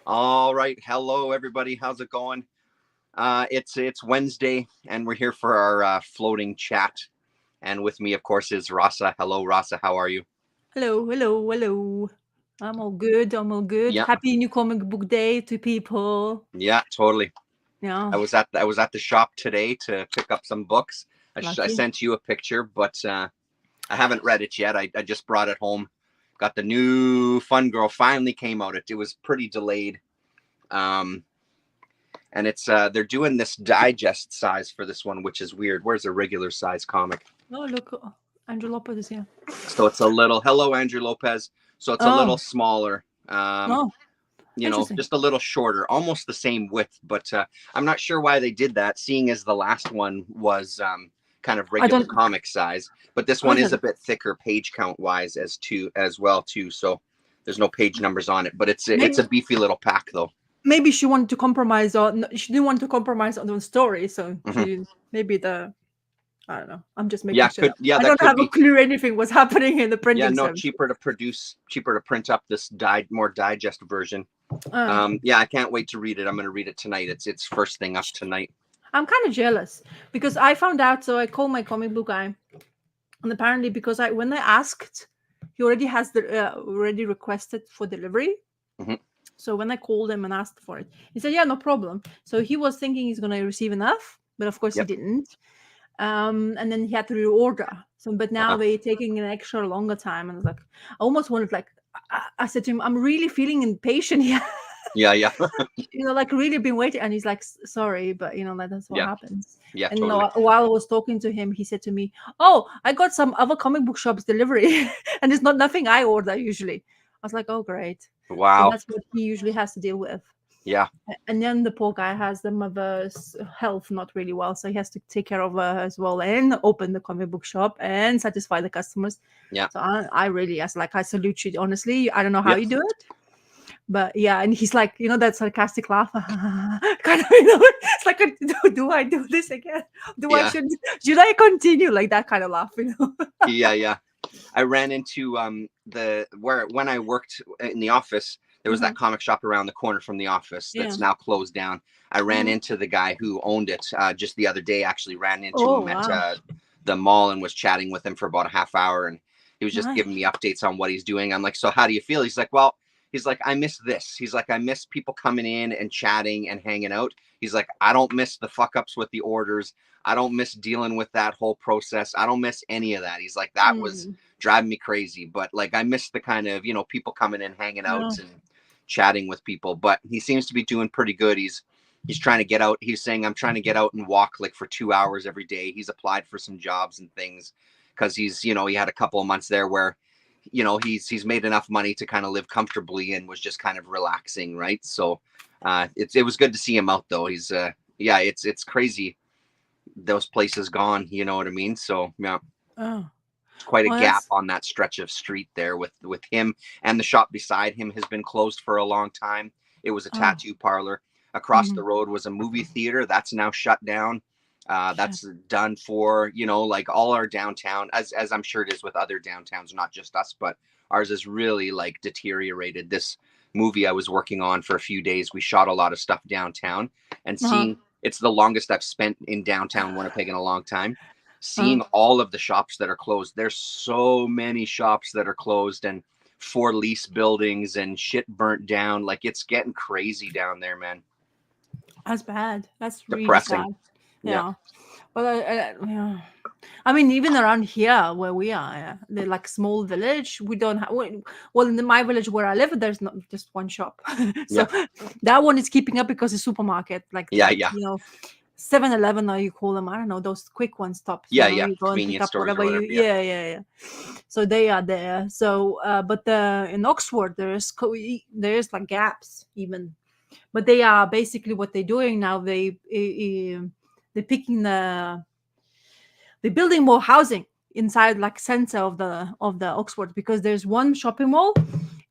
All right. Hello, everybody. How's it going? It's Wednesday, and we're here for our floating chat. And with me, of course, is Rasa. Hello, Rasa. How are you? Hello, hello, hello. I'm all good. I'm all good. Yeah, Happy New Comic Book Day to people. yeah, totally. Yeah, I was at the shop today to pick up some books. I lucky. sent you a picture, but I haven't read it yet. I just brought it home. Got the new Fun Girl finally came out. It was pretty delayed. Um, and it's they're doing this digest size for this one, which is weird. Where's a regular size comic? Oh, look. Andrew Lopez is here. So it's a little hello Andrew Lopez. So it's a little Oh, smaller. oh, interesting. Just a little shorter, almost the same width, but I'm not sure why they did that, seeing as the last one was kind of I regular don't. comic size. But this I one is a don't. bit thicker page count wise as well too. So there's no page numbers on it, but it's Maybe, a beefy little pack though. maybe she wanted to compromise on. She didn't want to compromise on the story, so she Hmm. didn't. Maybe the. I don't know. I'm just making Yeah, shit up. I that don't could have a be. clue anything what's happening in the Yeah, printing no, service. cheaper to print up this more digest version. Uh, Yeah, I can't wait to read it. I'm going to read it tonight. It's first thing up tonight. I'm kind of jealous because I found out. So I called my comic book guy. And apparently, because when I asked, he already has the already requested for delivery. Hmm. So when I called him and asked for it, he said, "Yeah, no problem." So he was thinking he's gonna receive enough, but of course he Yep. didn't. And then he had to reorder. So, but now Uh, they're taking an extra longer time, and I was like, I almost wanted like. I said to him, "I'm really feeling impatient here." yeah, yeah, Like really been waiting. And he's like, Sorry, but that's what yeah, happens." yeah, And totally. while I was talking to him, he said to me, "Oh, I got some other comic book shops delivery." And it's not nothing I order usually. I was like, "Oh, great." So Wow. that's what he usually has to deal with. Yeah, And then the poor guy has the mother's health not really well, so he has to take care of her as well and open the comic book shop and satisfy the customers. yeah, So I really, as like, I salute you. Honestly, I don't know how yeah, you do it, but yeah. And he's like, that sarcastic laugh, kind of, it's like, do I do this again? Do I yeah, should I continue like that kind of laugh? yeah, yeah. I ran into the where when I worked in the office, there was that Uh-huh. comic shop around the corner from the office Yeah. that's now closed down. I ran Mhm. into the guy who owned it just the other day. Actually, ran into Oh him at wow, the mall and was chatting with him for about a half hour, and he was just giving nice. me updates on what he's doing. I'm like, so how do you feel? He's like, well, he's like, I miss this. He's like, I miss people coming in and chatting and hanging out. He's like, I don't miss the fuck ups with the orders. I don't miss dealing with that whole process. I don't miss any of that. He's like, that was Mm. driving me crazy. But like, I miss the kind of, people coming in, hanging out Oh, and chatting with people. But he seems to be doing pretty good. He's trying to get out. He's saying, I'm trying to get out and walk like for 2 hours every day. He's applied for some jobs and things because he had a couple of months there where, he's made enough money to kind of live comfortably and was just kind of relaxing, right? So it was good to see him out though. He's yeah, it's crazy those places gone, you know what I mean? So yeah, oh. it's quite a Well, gap that's on that stretch of street there with him, and the shop beside him has been closed for a long time. It was a oh. tattoo parlor. Across Mhm. the road was a movie theater that's now shut down. Shit. That's done for, like all our downtown, as I'm sure it is with other downtowns, not just us, but ours is really like deteriorated. This movie I was working on for a few days, we shot a lot of stuff downtown, and Uh-huh. seeing it's the longest I've spent in downtown Winnipeg in a long time. Uh-huh. Seeing all of the shops that are closed, there's so many shops that are closed and for lease buildings and shit burnt down. Like it's getting crazy down there, man. That's bad. That's really Depressing. sad. Yeah. Yeah. Well, yeah. I mean, even around here where we are, yeah, they're like small village. We don't have, well, in my village where I live, there's not just one shop. So Yeah. that one is keeping up because it's supermarket, like Yeah. Yeah. 7-Eleven, or you call them, I don't know, those quick one stops, Yeah. Yeah. you go and pick Convenience up stores or whatever whatever. you, Yeah. yeah. So they are there. So, but in Oxford, there's like gaps even, but they are basically what they're doing now. They're picking they're building more housing inside like center of the Oxford, because there's one shopping mall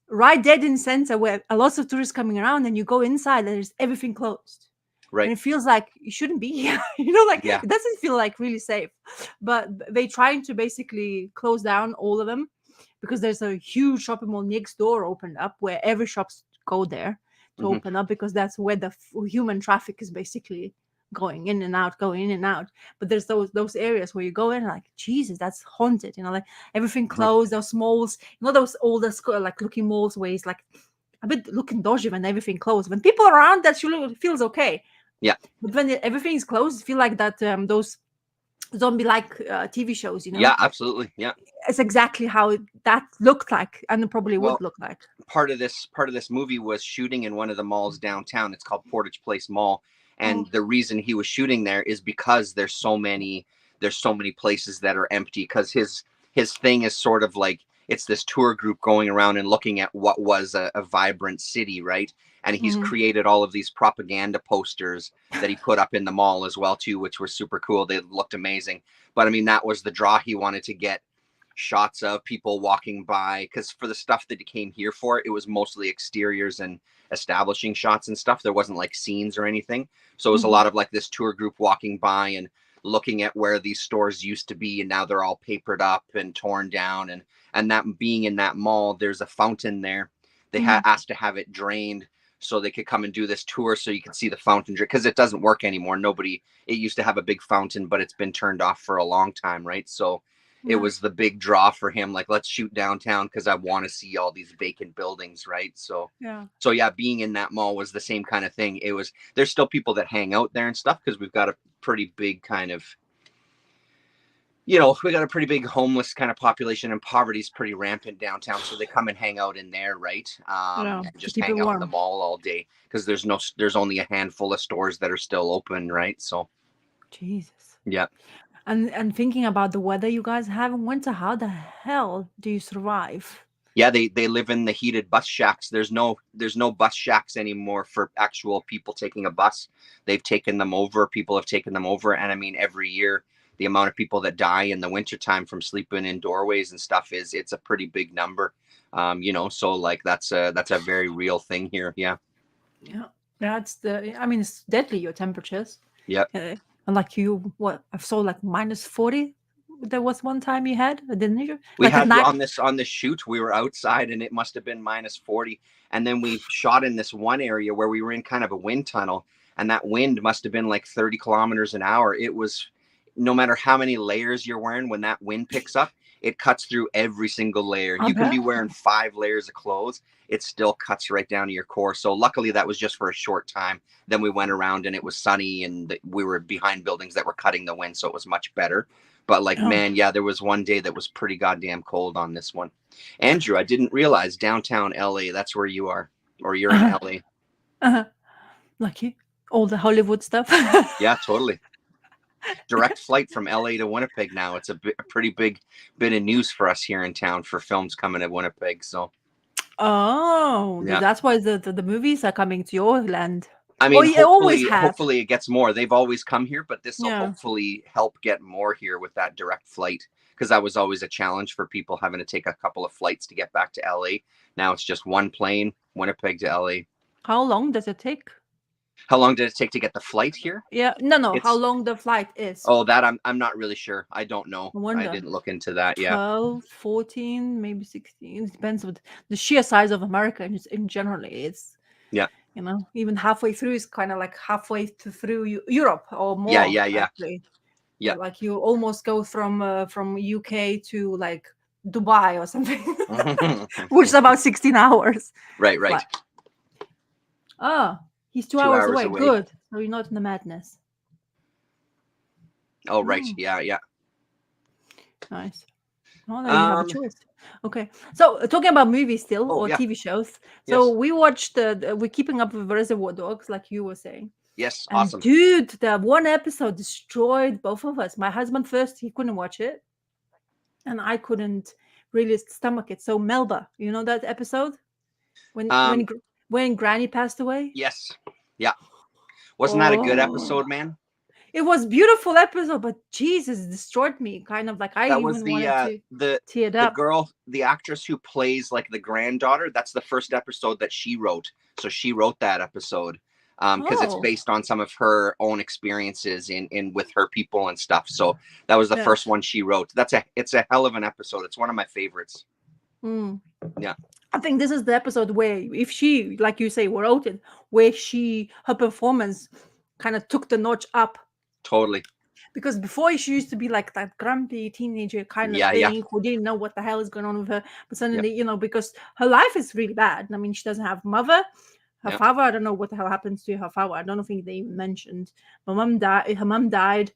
right dead in center where a lot of tourists coming around, and you go inside and there's everything closed, and Right. it feels like you shouldn't be here. Like Yeah. it doesn't feel like really safe. But they trying to basically close down all of them, because there's a huge shopping mall next door opened up where every shops go there. to Mhm. open up, because that's where the human traffic is basically going in and out, going in and out. But there's those areas where you go in like, Jesus, that's haunted, like everything Mhm. closed, those malls, those older like looking malls where it's like a bit looking dodgy when everything closed. When people are around, that feels okay. Yeah. But when everything is closed, feel like that those zombie like TV shows, Yeah, absolutely. Yeah. it's exactly how that looked like, and it probably would Well, look like. part of this movie was shooting in one of the malls downtown. It's called Portage Place Mall, and Oh. the reason he was shooting there is because there's so many places that are empty, because his thing is sort of like, it's this tour group going around and looking at what was a vibrant city, right? And he's Mhm. created all of these propaganda posters that he put up in the mall as well too, which were super cool. They looked amazing. But I mean, that was the draw. He wanted to get shots of people walking by, because for the stuff that he came here for, it was mostly exteriors and establishing shots and stuff. There wasn't like scenes or anything, so it was a Mhm. lot of like this tour group walking by and looking at where these stores used to be, and now they're all papered up and torn down. And that, being in that mall, there's a fountain there. They Mhm. asked to have it drained so they could come and do this tour, so you could see the fountain, because it doesn't work anymore. Nobody, it used to have a big fountain, but it's been turned off for a long time, right? So it Yeah. was the big draw for him, like, let's shoot downtown because I want to see all these vacant buildings, right? So Yeah. yeah, being in that mall was the same kind of thing. It was, there's still people that hang out there and stuff, because we've got a pretty big kind of, we got a pretty big homeless kind of population, and poverty is pretty rampant downtown, so they come and hang out in there, right? Yeah. And To just keep it hang out in the warm. mall all day, because there's only a handful of stores that are still open, right? So Jesus. yeah. And thinking about the weather you guys have in winter, how the hell do you survive? Yeah, they live in the heated bus shacks. There's no bus shacks anymore for actual people taking a bus. They've taken them over. People have taken them over, and I mean, every year the amount of people that die in the wintertime from sleeping in doorways and stuff it's a pretty big number. So like that's a very real thing here. Yeah. Yeah. I mean, it's deadly, your temperatures. Yep. And like I saw like -40. There was one time you had, didn't you? We Like at had night. on this shoot, we were outside and it must have been -40. And then we shot in this one area where we were in kind of a wind tunnel, and that wind must have been like 30 kilometers an hour. It was, no matter how many layers you're wearing, when that wind picks up, it cuts through every single layer. I You can bet. be wearing 5 layers of clothes, it still cuts right down to your core. So luckily that was just for a short time. Then we went around and it was sunny, and we were behind buildings that were cutting the wind, so it was much better. But like, Oh. man, yeah, there was one day that was pretty goddamn cold on this one. Andrew, I didn't realize downtown LA, that's where you are, or you're in Uh-huh. LA. Uh-huh. Lucky. All the Hollywood stuff. Yeah, totally. Direct flight from LA to Winnipeg now. It's a pretty big bit of news for us here in town for films coming to Winnipeg. So Oh, yeah. that's why the movies are coming to your land. I Oh, mean, yeah, always hopefully, have. it gets more. They've always come here, but this will Yeah. hopefully help get more here with that direct flight, because that was always a challenge for people, having to take a couple of flights to get back to LA. Now it's just one plane, Winnipeg to LA. How long does it take? How long did it take to get the flight here? Yeah. No. How It's long the flight is? that I'm not really sure. I don't know. I I wonder. didn't look into that. Yeah. 12, 14, maybe 16. It depends with the sheer size of America in generally. It's, Yeah. even halfway through is kind of like halfway through Europe or Yeah. more, Yeah. Yeah. actually. Yeah. Like you almost go from UK to like Dubai or something, which is about 16 hours. Right. Flight. He's 2 2 hours hours away. away. Good. So you're not in the madness. Oh, right. Oh. Yeah. Yeah. Nice. Oh, now you have a Um. choice. Okay. So talking about movies still, Oh, or yeah. TV shows. Yes. So we watched we're keeping up with Reservoir Dogs, like you were saying. Yes. And Awesome. dude, the one episode destroyed both of us. My husband first, he couldn't watch it, and I couldn't really stomach it. So Melba, you know that episode when Um. when Granny passed away? Yes. Yeah. Wasn't that a good Oh, episode, man? it was beautiful episode, but Jesus, it destroyed me. Kind of like I That was even wanted to the tear it up. girl, the actress who plays like the granddaughter. That's the first episode that she wrote. So she wrote that episode because it's Oh. based on some of her own experiences in with her people and stuff. So that was the Yeah. first one she wrote. It's a hell of an episode. It's one of my favorites. Mm. Yeah. I think this is the episode where, if she, like you say, wrote it, where her performance kind of took the notch up. Totally. Because before she used to be like that grumpy teenager kind of Yeah, yeah. thing who didn't know what the hell is going on with her. But Yep. suddenly, because her life is really bad. I mean, she doesn't have mother. Her Yep. father, I don't know what the hell happens to her father. I don't think they even mentioned. Her mom died.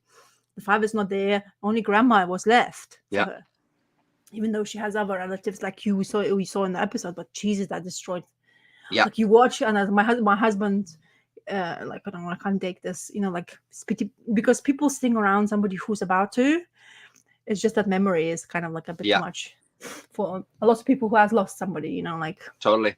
The father's not there. Only grandma was left for Yeah. her. Even though she has other relatives like we saw in the episode, but Jesus, that destroyed. Yeah. Like you watch, and as my husband, like I don't know, I can't take this, like because people sing around somebody who's about to. It's just that memory is kind of like a bit much for a lot of people who has lost somebody, like. Totally.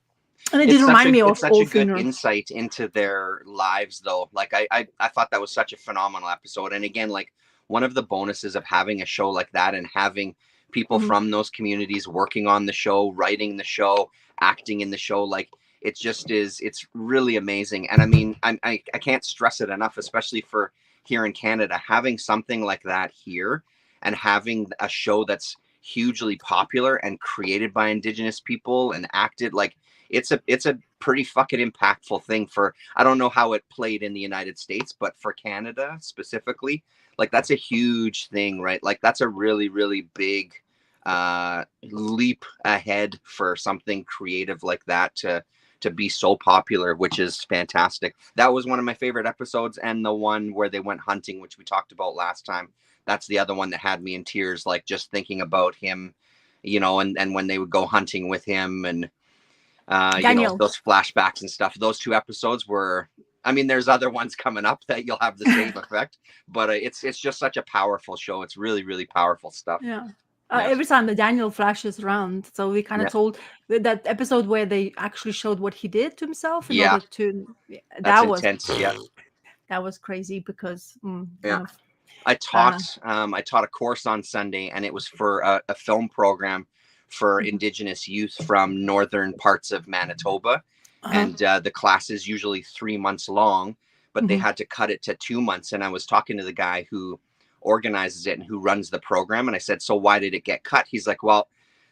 And it did remind me of it's such a good insight into their lives, though. Like I thought that was such a phenomenal episode. And again, like one of the bonuses of having a show like that and having people from those communities working on the show, writing the show, acting in the show, like it just is, it's really amazing. And I mean, I can't stress it enough, especially for here in Canada, having something like that here and having a show that's hugely popular and created by Indigenous people and acted like it's a pretty fucking impactful thing for, I don't know how it played in the United States, but for Canada specifically, like that's a huge thing, right? Like that's a really, really big leap ahead for something creative like that to be so popular, which is fantastic. That was one of my favorite episodes, and the one where they went hunting, which we talked about last time. That's the other one that had me in tears, like just thinking about him, and when they would go hunting with him and those flashbacks and stuff. Those two episodes were, I mean, there's other ones coming up that you'll have the same effect, but it's just such a powerful show. It's really, really powerful stuff. Yeah. Every time the Daniel flashes around, so we kind of told that episode where they actually showed what he did to himself in order to. That was intense. Yeah, that was crazy because. I taught a course on Sunday, and it was for a film program for Indigenous youth from northern parts of Manitoba. And the class is usually 3 months long, but they had to cut it to 2 months. And I was talking to the guy who organizes it and who runs the program. And I said, so why did it get cut? He's like, well,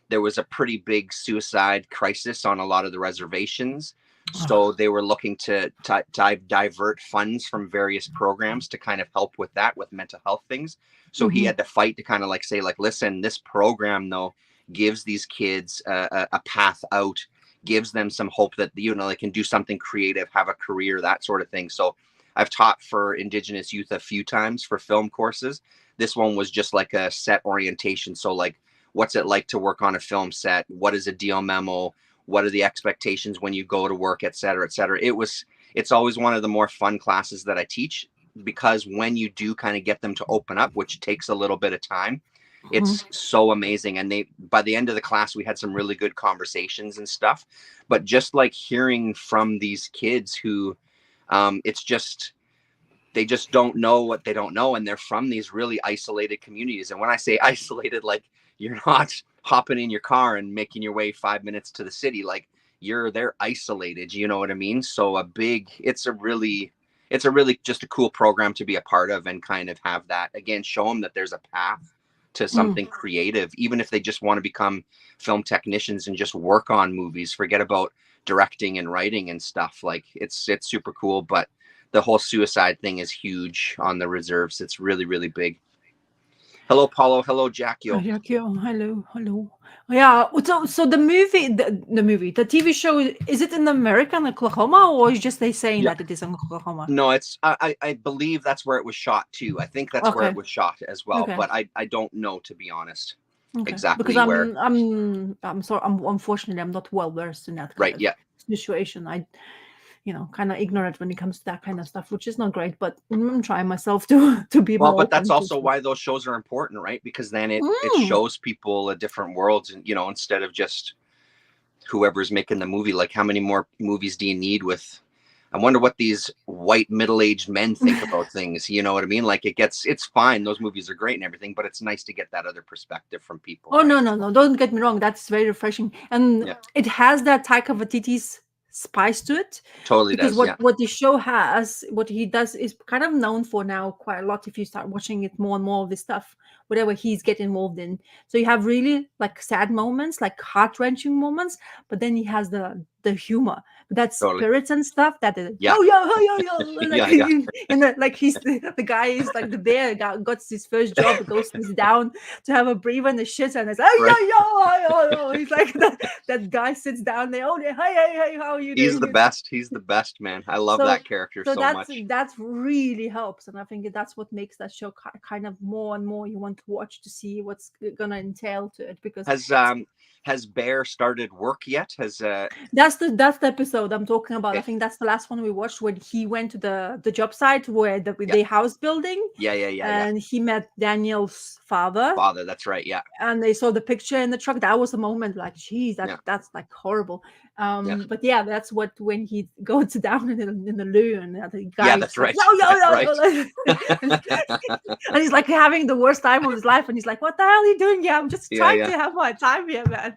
there was a pretty big suicide crisis on a lot of the reservations. So they were looking to divert funds from various programs to kind of help with that, with mental health things. So he had to fight to kind of like say, like, listen, this program, though, gives these kids a path out, gives them some hope that, they can do something creative, have a career, that sort of thing. So I've taught for Indigenous youth a few times for film courses. This one was just like a set orientation. So like, what's it like to work on a film set? What is a deal memo? What are the expectations when you go to work, et cetera, et cetera. It's always one of the more fun classes that I teach, because when you do kind of get them to open up, which takes a little bit of time, it's so amazing. And by the end of the class, we had some really good conversations and stuff, but just like hearing from these kids who, they just don't know what they don't know. And they're from these really isolated communities. And when I say isolated, like you're not hopping in your car and making your way 5 minutes to the city, like they're isolated, you know what I mean? So it's a really just a cool program to be a part of, and kind of have that, again, show them that there's a path to something creative, even if they just want to become film technicians and just work on movies, forget about directing and writing and stuff. Like it's super cool. But the whole suicide thing is huge on the reserves. It's really, really big. Hello, Paulo. Hello, Jackio. Hello. Yeah. So the movie, the TV show, is it in America, in Oklahoma, or is just they saying that it is in Oklahoma? No, it's I believe that's where it was shot too. I think that's where it was shot as well, but I don't know, to be honest, exactly because where. I'm sorry. Unfortunately, I'm not well versed in that kind of situation. I kind of ignorant when it comes to that kind of stuff, which is not great, but I'm trying myself to be more. But that's also why those shows are important, right? Because then it shows people a different world, and instead of just whoever's making the movie. Like, how many more movies do you need with? I wonder what these white middle-aged men think about things. You know what I mean? Like, it's fine. Those movies are great and everything, but it's nice to get that other perspective from people. Oh, right? No. Don't get me wrong. That's very refreshing. And it has that Taika Waititi's spice to it, Totally because does. Yeah. what the show has, what he does is kind of known for now quite a lot if you start watching it more and more of this stuff, whatever he's getting involved in. So you have really like sad moments, like heart-wrenching moments, but then he has the humor, that Totally. spirits and stuff that is, Yeah. like, Yeah. and like he's the guy is like the bear got his first job, goes down to have a breather and the shit, and it's Right. he's like that guy sits down there, hey, how are you He's doing? the best. He's the best, man. I love So that character so much. that's really helps, and I think that's what makes that show kind of more and more you want to watch to see what's gonna entail to it, because Has Bear started work yet? Has that's the episode I'm talking about. I okay. think that's the last one we watched, when he went to the job site where the house building, Yeah. and he met Daniel's father, That's right. Yeah. and they saw the picture in the truck. That was a moment like, geez, that's like horrible. Yeah. But yeah, that's what, when he goes down in the loo, and the guy, Yeah, that's right. and he's like having the worst time of his life, and he's like, what the hell are you doing here? I'm just trying to have my time here, man.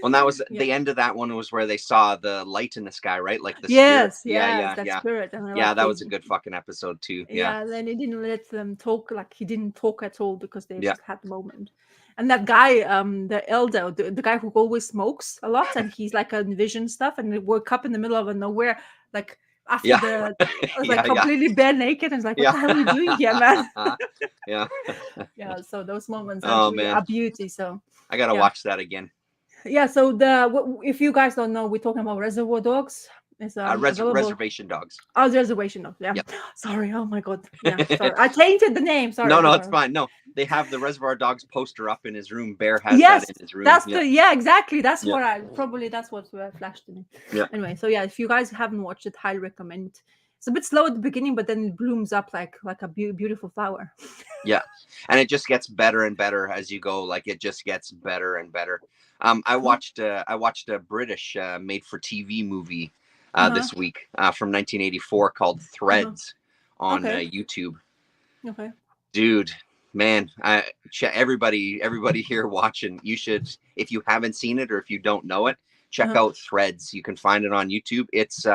Well, that was the end of that one, was where they saw the light in the sky, right? Like the spirit. Spirit. And yeah, that was a good fucking episode too. Yeah. Then he didn't let them talk, like he didn't talk at all, because they just had the moment. And that guy, the elder, the guy who always smokes a lot, and he's like envision stuff, and they woke up in the middle of nowhere, like after completely bare naked, and it's like, what the hell are you doing here, man? So those moments are beauty. So I gotta watch that again. Yeah, so if you guys don't know, we're talking about Reservoir Dogs. It's Reservation Dogs. Oh, Reservation Dogs. Yeah. Yep. Sorry. Oh my God. Yeah. Sorry. I tainted the name. Sorry. No, it's fine. No, they have the Reservoir Dogs poster up in his room. Bear has that in his room. That's exactly. That's what that's what flashed to me. Yeah. Anyway, so yeah, if you guys haven't watched it, highly recommend. It's a bit slow at the beginning, but then it blooms up like a beautiful flower. Yeah, and it just gets better and better as you go. Like it just gets better and better. I watched a British made-for-TV movie this week from 1984 called Threads on YouTube. Okay. Dude, man, everybody here watching, you should, if you haven't seen it or if you don't know it, check out Threads. You can find it on YouTube. It's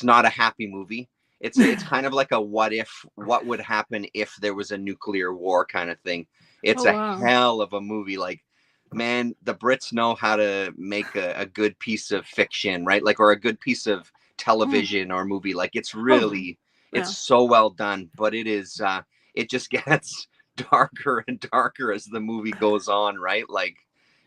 not a happy movie. It's kind of like a what would happen if there was a nuclear war kind of thing. It's hell of a movie. Like, man, the Brits know how to make a good piece of fiction, right? Like, or a good piece of television or movie. Like, it's really, it's so well done, but it is, it just gets darker and darker as the movie goes on, right? Like,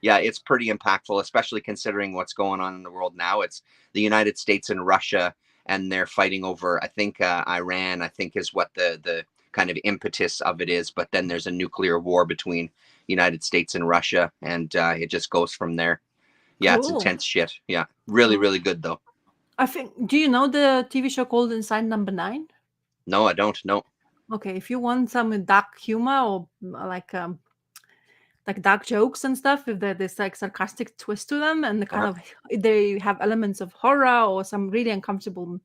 yeah, it's pretty impactful, especially considering what's going on in the world now. It's the United States and Russia, and they're fighting over, I think, Iran, I think is what the kind of impetus of it is. But then there's a nuclear war between United States and Russia, and it just goes from there. Yeah, It's intense shit. Yeah, really, really good though. I think. Do you know the TV show called Inside Number 9? No, I don't. No. Okay, if you want some dark humor or like dark jokes and stuff, if there's like sarcastic twist to them, and they have elements of horror or some really uncomfortable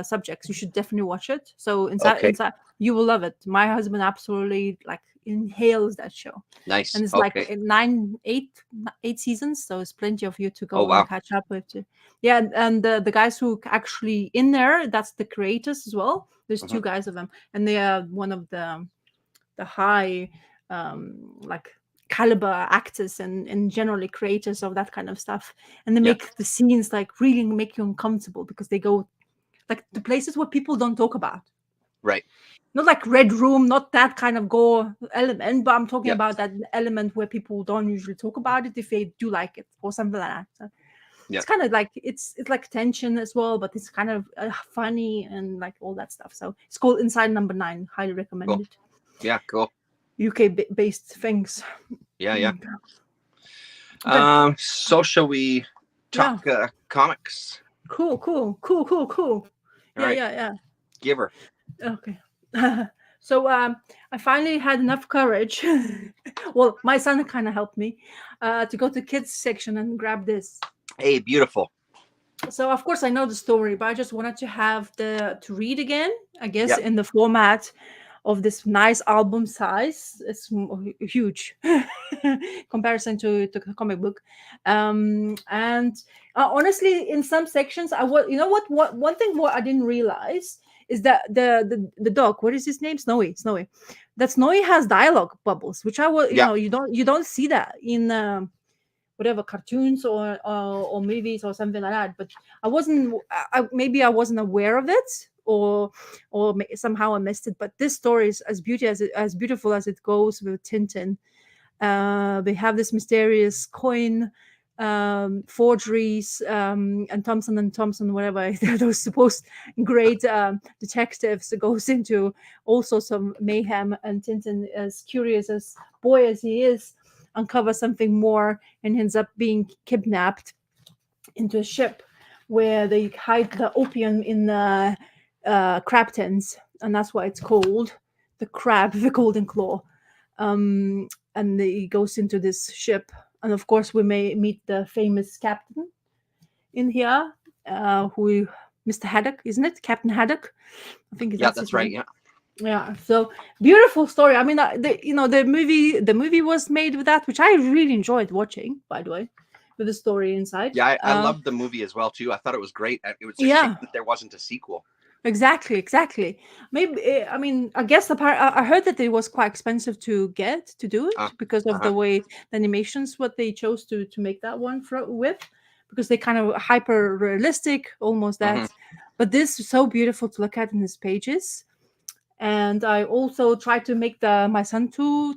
subjects, you should definitely watch it. So inside, you will love it. My husband absolutely like inhales that show. Nice. And it's like 8 seasons, so it's plenty of you to go and catch up with. Yeah, and the guys who actually in there, that's the creators as well. There's 2 guys of them, and they are one of the high like caliber actors and generally creators of that kind of stuff, and they make the scenes like really make you uncomfortable, because they go like the places where people don't talk about, right? Not like Red Room, not that kind of gore element, but I'm talking about that element where people don't usually talk about it if they do like it or something like that. So it's kind of like it's like tension as well, but it's kind of funny and like all that stuff. So it's called Inside Number 9. Highly recommend it. Yeah, cool. UK based things. Yeah. So shall we talk comics? Cool. Yeah. Give her. Okay. So I finally had enough courage. Well, my son kind of helped me to go to kids section and grab this. Hey, beautiful. So of course I know the story, but I just wanted to have to read again, I guess, in the format of this nice album size. It's huge comparison to comic book. And honestly, in some sections, I was, you know what one thing what I didn't realize is that the dog, what is his name? Snowy. That Snowy has dialogue bubbles, which I was, Yeah. you don't see that in whatever cartoons or movies or something like that. But maybe I wasn't aware of it, or somehow I missed it. But this story is as beautiful as it goes with Tintin. They have this mysterious coin forgeries, and Thompson, whatever, those supposed great detectives, goes into also some mayhem, and Tintin, as curious as boy as he is, uncovers something more and ends up being kidnapped into a ship where they hide the opium in the crab tins, and that's why it's called the crab, the golden claw. And he goes into this ship, and of course we may meet the famous captain in here, who Mr. Haddock, isn't it? Captain Haddock, I think that's his right. name. Yeah, so beautiful story. I mean, the movie was made with that, which I really enjoyed watching, by the way, with the story inside. Yeah, I loved the movie as well too. I thought it was great. It was a shame that there wasn't a sequel. Exactly. Maybe, I mean, I guess I heard that it was quite expensive to do it because of the way the animations, what they chose to make that one with, because they kind of hyper realistic, almost that. But this is so beautiful to look at in his pages. And I also tried to make my son to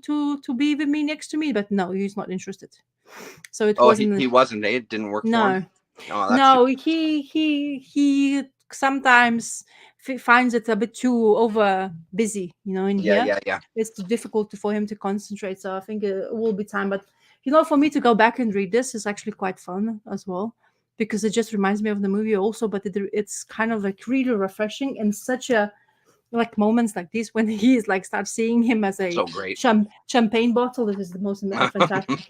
be with me next to me, but no, he's not interested. So it wasn't. He wasn't. It didn't work for him. No, he sometimes finds it a bit too over busy, in here. Yeah. It's too difficult for him to concentrate. So I think it will be time. But for me to go back and read this is actually quite fun as well, because it just reminds me of the movie also. But it's kind of like really refreshing, and such a like moments like this when he is like start seeing him as a champagne bottle. It is the most fantastic.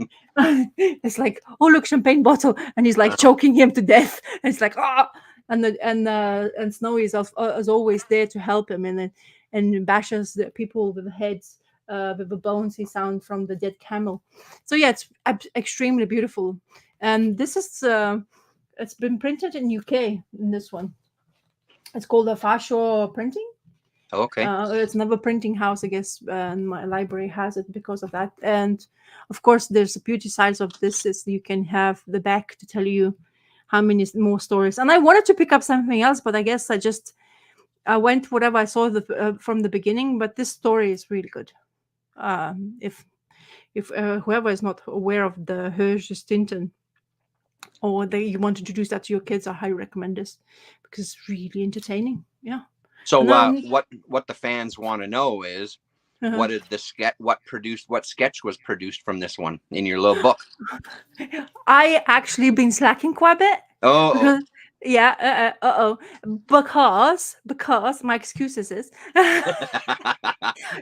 It's like, oh look, champagne bottle, and he's like choking him to death. And it's like, oh, and Snowy is as always there to help him, and bashes the people with the heads, with the bones he found from the dead camel. So yeah, it's extremely beautiful, and this is it's been printed in UK. In this one, it's called a Farshaw Printing. Okay. It's another printing house, I guess, and my library has it because of that. And of course, there's the beauty sides of this is you can have the back to tell you how many more stories. And I wanted to pick up something else, but I guess I went whatever I saw from the beginning. But this story is really good. If whoever is not aware of the Hergé Tintin, or you want to introduce that to your kids, I highly recommend this because it's really entertaining. Yeah. So what the fans want to know is what sketch was produced from this one in your little book? I actually been slacking quite a bit. Oh. Yeah. Because my excuses is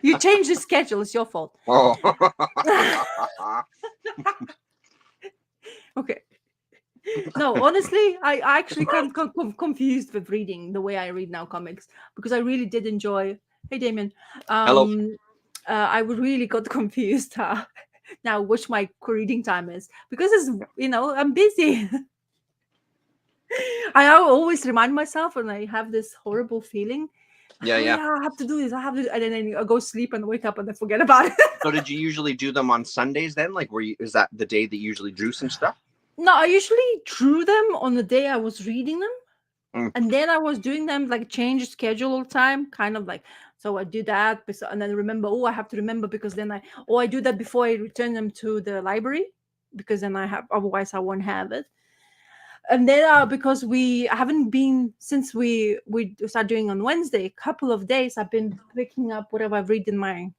you changed the schedule. It's your fault. Oh. Okay. No, honestly, I actually come confused with reading the way I read now comics, because I really did enjoy. Hey, Damien. Hello. I really got confused now which my reading time is, because it's I'm busy. I always remind myself, and I have this horrible feeling. Yeah. I have to do this. I have to, and then I go sleep and wake up and I forget about it. So did you usually do them on Sundays then? Like, is that the day that you usually drew some stuff? No, I usually drew them on the day I was reading them. And then I was doing them like change schedule all the time, kind of like, so I do that, and then remember, I have to remember, because then I do that before I return them to the library, because then otherwise I won't have it. And then because I haven't been, since we started doing on Wednesday, a couple of days I've been picking up whatever I've read in my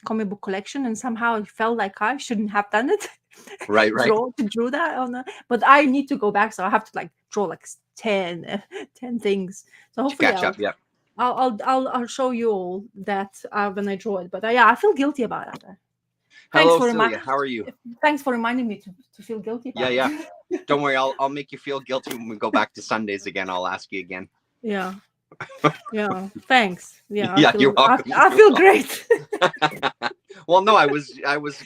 comic book collection, and somehow it felt like I shouldn't have done it. Right. Draw that on but I need to go back, so I have to like draw like 10 things. So hopefully catch up. Yeah. I'll show you all that when I draw it. But I feel guilty about it. Hello, Celia. How are you? Thanks for reminding me to feel guilty about it. Don't worry, I'll make you feel guilty when we go back to Sundays again. I'll ask you again. Yeah. Yeah, thanks. Yeah, Yeah, you're welcome. I feel great. Well, no, I was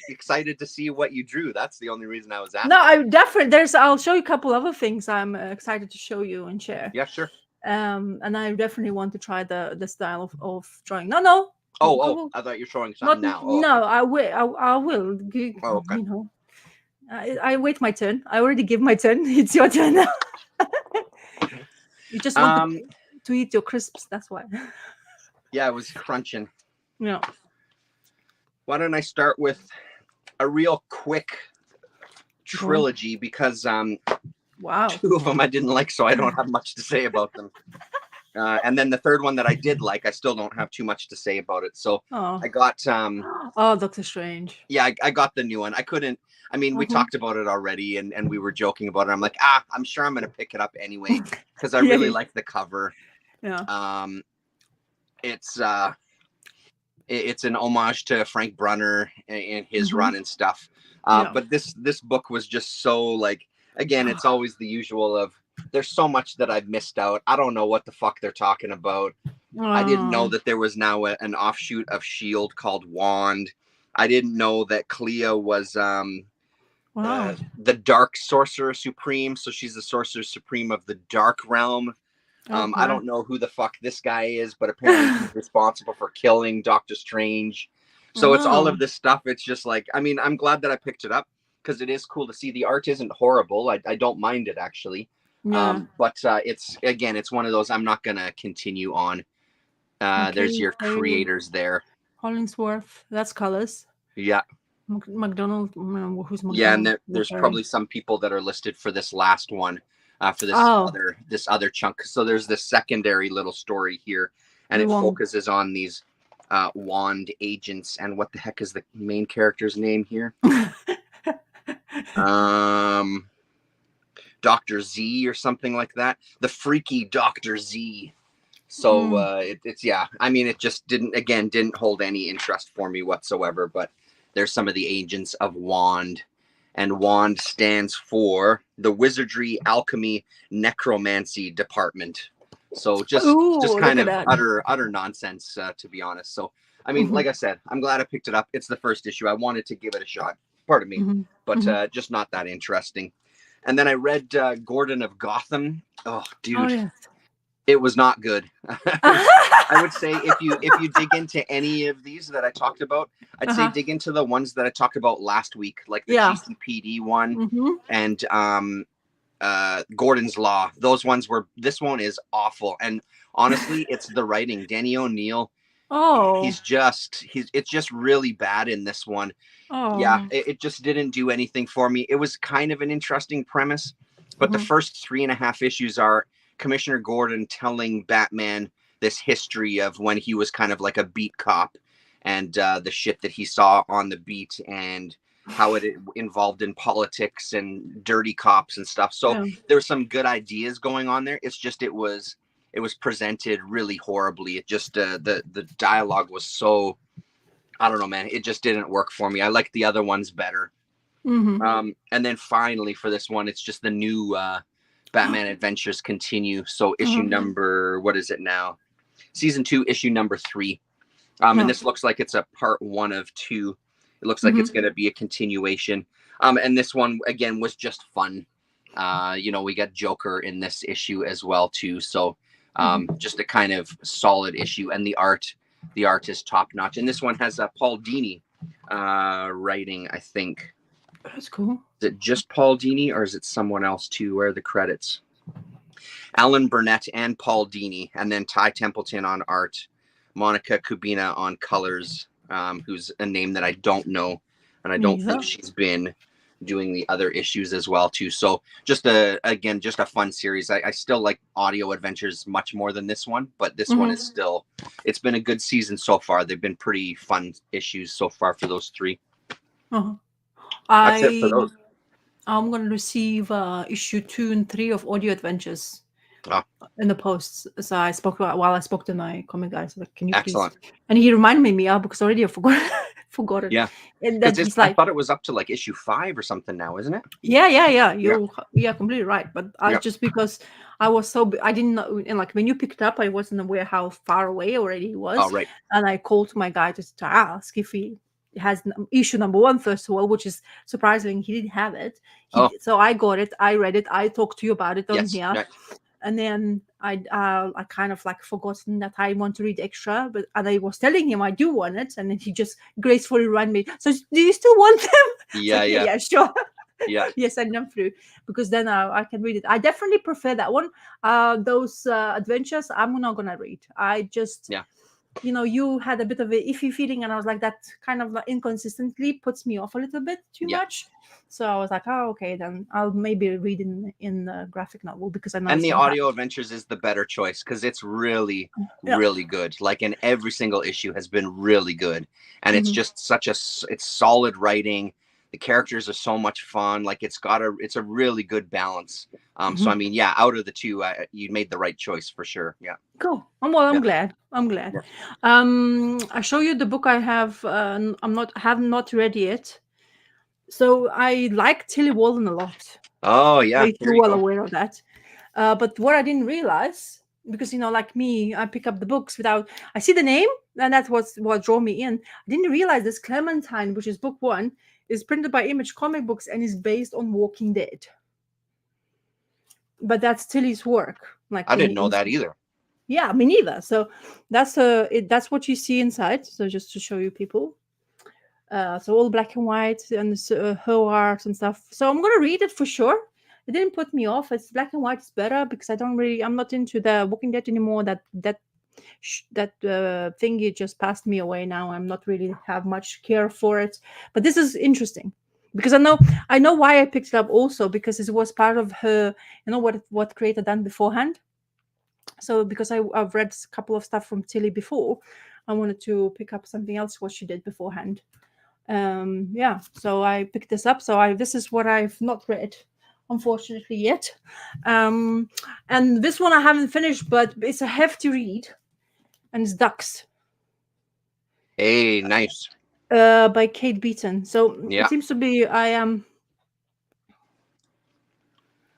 excited to see what you drew. That's the only reason I was asking. No, I definitely I'll show you a couple other things I'm excited to show you and share. Yeah, sure. And I definitely want to try the style of drawing. No. Oh, I thought you're showing something now. Oh, No, I will. I will. oh, okay. You know, I wait my turn. I already give my turn. It's your turn now. You just want to eat your crisps. That's why. Yeah, I was crunching. Yeah. Why don't I start with a real quick trilogy because wow, 2 of them I didn't like, so I don't have much to say about them. And then the third one that I did like, I still don't have too much to say about it. So I got Doctor Strange. Yeah, I got the new one. I couldn't. I mean, we talked about it already, and we were joking about it. I'm like, I'm sure I'm gonna pick it up anyway because I really like the cover. Yeah. It's an homage to Frank Brunner and his run and stuff. But this book was just so like, again, it's always the usual of there's so much that I've missed out. I don't know what the fuck they're talking about. I didn't know that there was now an offshoot of S.H.I.E.L.D. called Wand. I didn't know that Clea was the Dark Sorcerer Supreme. So she's the Sorcerer Supreme of the Dark Realm. I don't know who the fuck this guy is, but apparently he's responsible for killing Doctor Strange. So it's all of this stuff. It's just like, I mean, I'm glad that I picked it up because it is cool to see. The art isn't horrible. I don't mind it actually. Yeah. But it's one of those I'm not gonna continue on. There's your creators there. Hollingsworth, that's colors. Yeah. McDonald, who's McDonald? Yeah, and there's probably some people that are listed for this last one, for this other chunk. So there's this secondary little story here, and it focuses on these Wand agents. And what the heck is the main character's name here? Dr. Z or something like that. The freaky Dr. Z. So it's I mean, it just didn't hold any interest for me whatsoever. But there's some of the agents of Wand, and Wand stands for the Wizardry, Alchemy, Necromancy Department. So just kind of utter nonsense, to be honest. So I mean, like I said, I'm glad I picked it up. It's the first issue. I wanted to give it a shot. Pardon me, but just not that interesting. And then I read Gordon of Gotham. Oh, dude, it was not good. I would say if you dig into any of these that I talked about, I'd say dig into the ones that I talked about last week, like the GCPD one and Gordon's Law. Those ones this one is awful. And honestly, it's the writing. Danny O'Neill. It's just really bad in this one. Yeah, it just didn't do anything for me. It was kind of an interesting premise, but the first 3.5 issues are Commissioner Gordon telling Batman this history of when he was kind of like a beat cop and the shit that he saw on the beat and how it involved in politics and dirty cops and stuff. So there's some good ideas going on there. It's just it was presented really horribly. It just the dialogue was so, I don't know, man. It just didn't work for me. I like the other ones better. And then finally for this one, it's just the new Batman Adventures continue. So issue number, what is it now? Season 2, issue number 3. And this looks like it's a part 1 of 2. It looks like it's going to be a continuation. And this one again was just fun. We got Joker in this issue as well too. So just a kind of solid issue, and the art is top notch. And this one has Paul Dini writing, I think. That's cool. Is it just Paul Dini or is it someone else too? Where are the credits? Alan Burnett and Paul Dini, and then Ty Templeton on art, Monica Kubina on colors, who's a name that I don't know, and I don't think she's been doing the other issues as well too. So just a fun series. I still like Audio Adventures much more than this one, but this one is still, it's been a good season so far. They've been pretty fun issues so far for those 3. That's it for those. I'm going to receive issue 2 and 3 of Audio Adventures in the post. So I spoke to my comic guy. So like, can you please? And he reminded me because already I forgot it. Yeah. And then he's like, I thought it was up to like issue 5 or something now, isn't it? Yeah. You're completely right. But just because I was I didn't know, and like when you picked up, I wasn't aware how far away already he Oh, was, right. and I called my guy to ask if he has issue number one first of all, which is surprising he didn't have it. Oh, So I got it, I read it, I talked to you about it on yes. here, Right. and then I kind of like forgotten that I want to read extra, but and I was telling him I do want it, and then he just gracefully ran me. So do you still want them? It's Yeah, like, yeah, yeah, sure. yeah. Yes, send them through because then I can read it. I definitely prefer that one. Those adventures, I'm not gonna read. I just, Yeah. You had a bit of a iffy feeling, and I was like, that kind of like inconsistently puts me off a little bit too Yeah. much. So I was like, oh, okay, then I'll maybe read in the graphic novel because I know And it's the not audio adventures is the better choice because it's really, yeah. really good. Like, in every single issue has been really good, and it's Mhm. just it's solid writing. The characters are so much fun. Like, it's a really good balance. So I mean, yeah, out of the two, you made the right choice for sure. Yeah. Cool. I'm Yeah. glad. I'm glad. Yeah. I show you the book I have. Have not read yet. So I like Tilly Walden a lot. Oh yeah, Way here too you well go. aware of that. But what I didn't realize, because like me, I pick up the books without I see the name, and that's what drew me in. I didn't realize this Clementine, which is book one, is printed by Image Comic Books and is based on Walking Dead. But that's Tilly's work. Like I didn't know that either. Yeah, me neither. So that's what you see inside. So just to show you people. So all black and white and her art and stuff. So I'm gonna read it for sure. It didn't put me off. It's black and white is better because I'm not into the Walking Dead anymore. That thingy just passed me away now. I'm not really have much care for it. But this is interesting because I know why I picked it up also because it was part of her. What creator done beforehand. So because I've read a couple of stuff from Tilly before, I wanted to pick up something else what she did beforehand. Yeah, so I picked this up. So this is what I've not read, unfortunately, yet. And this one I haven't finished, but it's a hefty read, and it's Ducks. Hey, nice. By Kate Beaton. So Yeah. it seems to be I am.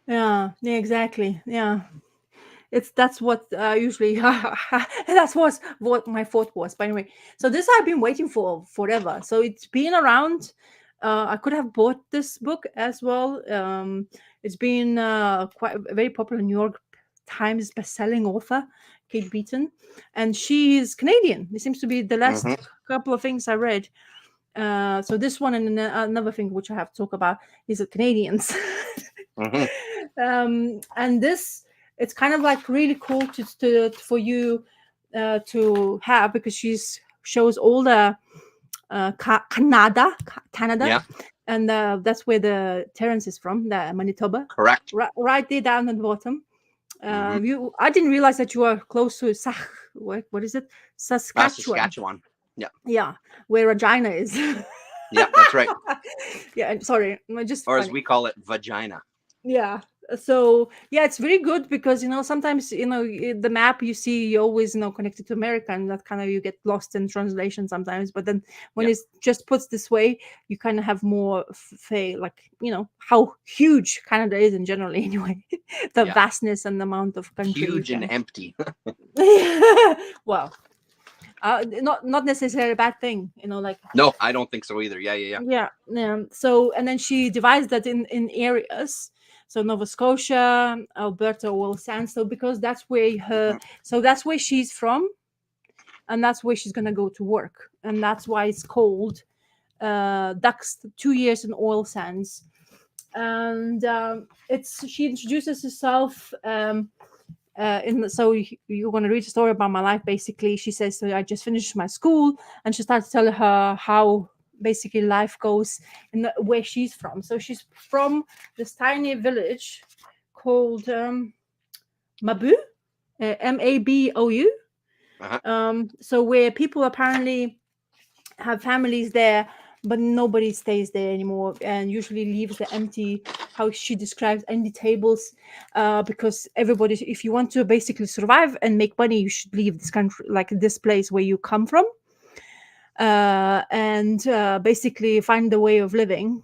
Yeah, exactly. Yeah. That's what usually that's what my thought was. But anyway, so this I've been waiting for forever. So it's been around. I could have bought this book as well. It's been quite very popular New York Times best-selling author, Kate Beaton, and she is Canadian. It seems to be the last couple of things I read. So this one and another thing which I have to talk about is the Canadians. And this it's kind of like really cool for you to have because shows all the Canada, Yeah. and that's where the Terrence is from, the Manitoba. Correct. Right there down at the bottom. I didn't realize that you are close to what is it? Saskatchewan. Yeah. Yeah, where Regina is. Yeah, that's right. Yeah, sorry, just or funny. as we call it, vagina. Yeah. So yeah, it's very good because sometimes the map you see you always connected to America, and that kind of you get lost in translation sometimes. But then when it's just puts this way, you kind of have more like how huge Canada is in general anyway, the vastness and the amount of country. Huge and empty. Well, not necessarily a bad thing, like. No, I don't think so either. Yeah. So and then she divides that in areas. So Nova Scotia, Alberta, oil sands. So because that's where that's where she's from, and that's where she's gonna go to work, and that's why it's called Ducks 2 years in oil sands. And she introduces herself. So you're going to read a story about my life. Basically, she says, so I just finished my school, and she starts telling her how basically life goes in where she's from. So she's from this tiny village called Mabou, Mabou. So where people apparently have families there, but nobody stays there anymore, and usually leaves the empty, how she describes, empty tables, because everybody, if you want to basically survive and make money, you should leave this country, like this place where you come from, and basically find a way of living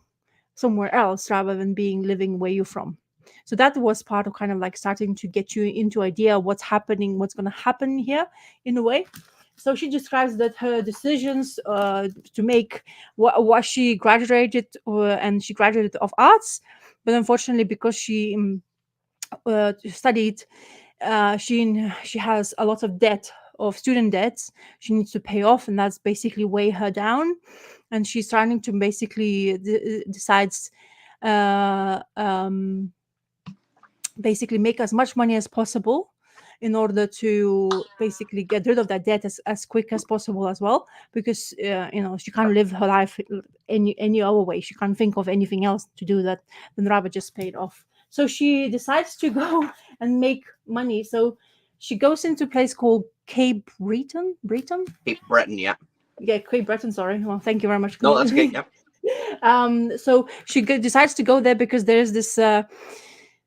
somewhere else rather than living where you're from. So that was part of kind of like starting to get you into idea what's happening, what's going to happen here in a way. So she describes that her decisions to make what she graduated and she graduated of arts, but unfortunately because she studied, she has a lot of debt, of student debts she needs to pay off, and that's basically weigh her down. And she's trying to basically decides uh, um, basically make as much money as possible in order to basically get rid of that debt as quick as possible as well, because she can't live her life any other way. She can't think of anything else to do that than rather just pay it off. So she decides to go and make money. So she goes into a place called Cape Breton. Cape Breton, yeah. Yeah, Cape Breton. Sorry. Well, thank you very much. No, that's good. Yep. So she decides to go there because there's this like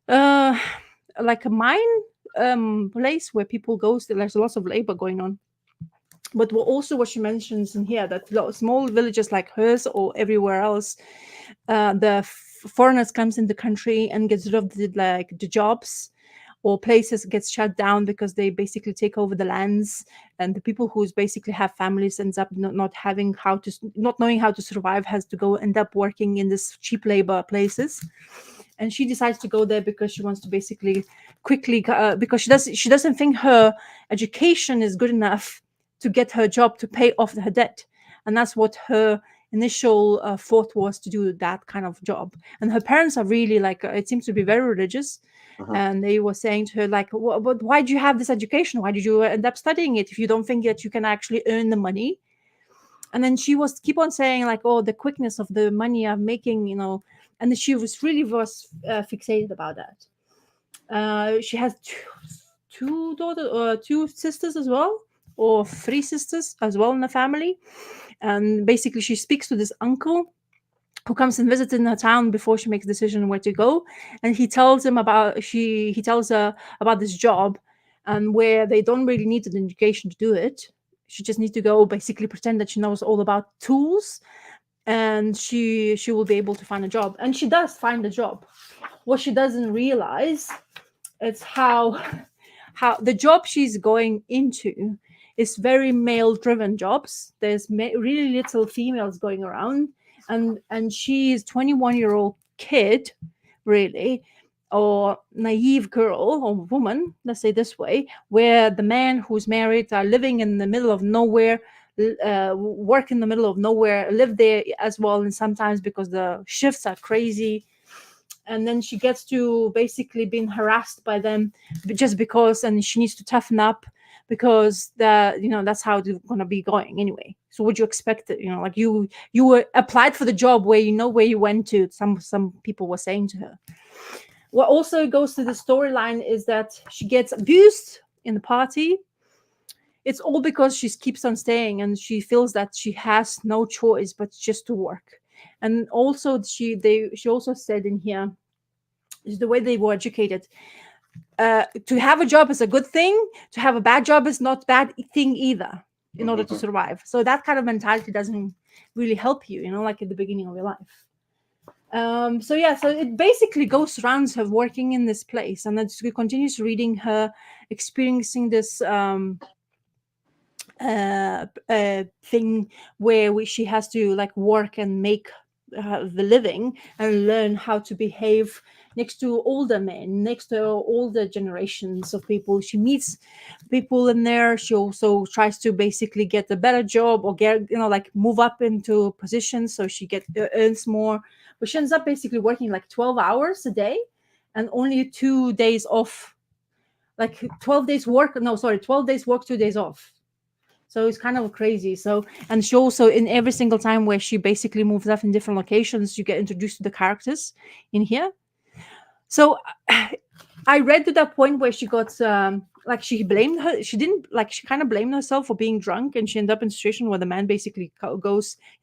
a mine place where people go. So there's lots of labor going on. But what she mentions in here, that small villages like hers or everywhere else, the foreigners comes in the country and gets rid of the jobs, or places gets shut down because they basically take over the lands, and the people who's basically have families ends up not knowing how to survive, has to go end up working in this cheap labor places. And she decides to go there because she wants to basically quickly because she doesn't think her education is good enough to get her job to pay off her debt, and that's what her initial thought was, to do that kind of job. And her parents are really like it seems to be very religious. And they were saying to her like, but why do you have this education? Why did you end up studying it if you don't think that you can actually earn the money? And then she was keep on saying like, oh, the quickness of the money I'm making, and she was fixated about that. She has two daughters or two sisters as well, or three sisters as well in the family. And basically she speaks to this uncle who comes and visits in her town before she makes a decision where to go. And he tells her about this job, and where they don't really need an education to do it. She just needs to go basically pretend that she knows all about tools, and she will be able to find a job. And she does find a job. What she doesn't realize is how the job she's going into is very male driven jobs. There's really little females going around, and she's 21-year-old kid, really, or naive girl or woman, let's say this way, where the man who's married are living in the middle of nowhere, work in the middle of nowhere, live there as well, and sometimes because the shifts are crazy. And then she gets to basically being harassed by them just because, and she needs to toughen up because that's how it's going to be going anyway. So would you expect it? Like you were applied for the job where where you went to. Some people were saying to her. What also goes to the storyline is that she gets abused in the party. It's all because she keeps on staying, and she feels that she has no choice but just to work. And also she also said in here is the way they were educated. To have a job is a good thing. To have a bad job is not bad thing either, in order to survive. So that kind of mentality doesn't really help you, like at the beginning of your life. So it basically goes around her working in this place, and then she continues reading her, experiencing this thing where she has to like work and make the living and learn how to behave next to older men, next to older generations of people. She meets people in there. She also tries to basically get a better job or get move up into positions so she earns more. But she ends up basically working like 12 hours a day and only 2 days off. Like 12 days work, 12 days work, 2 days off. So it's kind of crazy. So, and she also, in every single time where she basically moves up in different locations, you get introduced to the characters in here. So I read to that point where she got she blamed her. She didn't she kind of blamed herself for being drunk, and she ended up in a situation where the man basically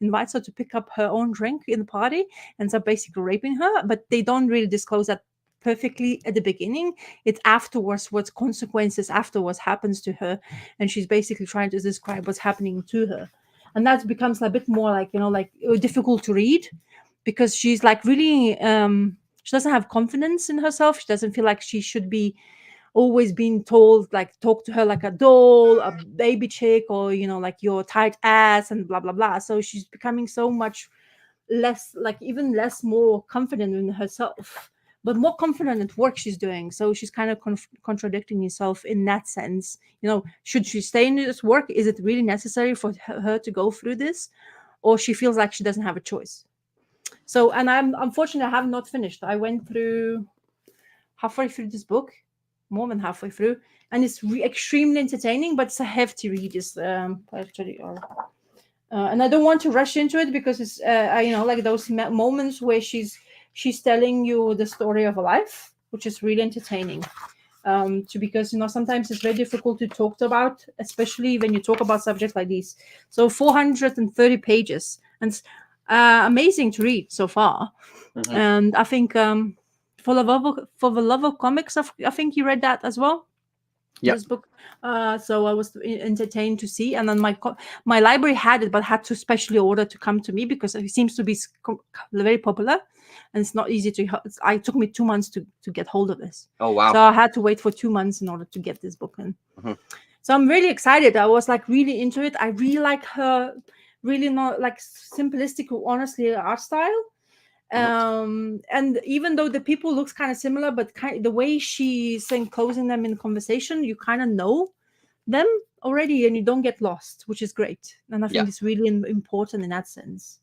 invites her to pick up her own drink in the party, ends up basically raping her. But they don't really disclose that perfectly at the beginning. It's afterwards, what consequences afterwards happens to her, and she's basically trying to describe what's happening to her, and that becomes a bit more difficult to read, because she's like really she doesn't have confidence in herself. She doesn't feel like she should be always being told, like, talk to her like a doll, a baby chick, or like your tight ass and blah blah blah. So she's becoming so much less, like even less more confident in herself, but more confident at work she's doing. So she's kind of contradicting herself in that sense. Should she stay in this work? Is it really necessary for her to go through this, or she feels like she doesn't have a choice? So, and I'm unfortunately I have not finished. I went through halfway through this book, more than halfway through, and it's extremely entertaining, but it's a hefty read. It's actually, and I don't want to rush into it because it's like those moments where she's telling you the story of a life, which is really entertaining. Because sometimes it's very difficult to talk about, especially when you talk about subjects like these. So 430 pages, and it's amazing to read so far. And I think for the love of comics, I think you read that as well. Yep. This book. So I was entertained to see, and then my library had it, but had to specially order to come to me because it seems to be very popular, and it's not easy to. It took me 2 months to get hold of this. Oh wow! So I had to wait for 2 months in order to get this book in. So I'm really excited. I was like really into it. I really like her, really not like simplistic, honestly, art style. And even though the people looks kind of similar, but the way she's enclosing them in conversation, you kind of know them already and you don't get lost, which is great. And I think it's really important in that sense.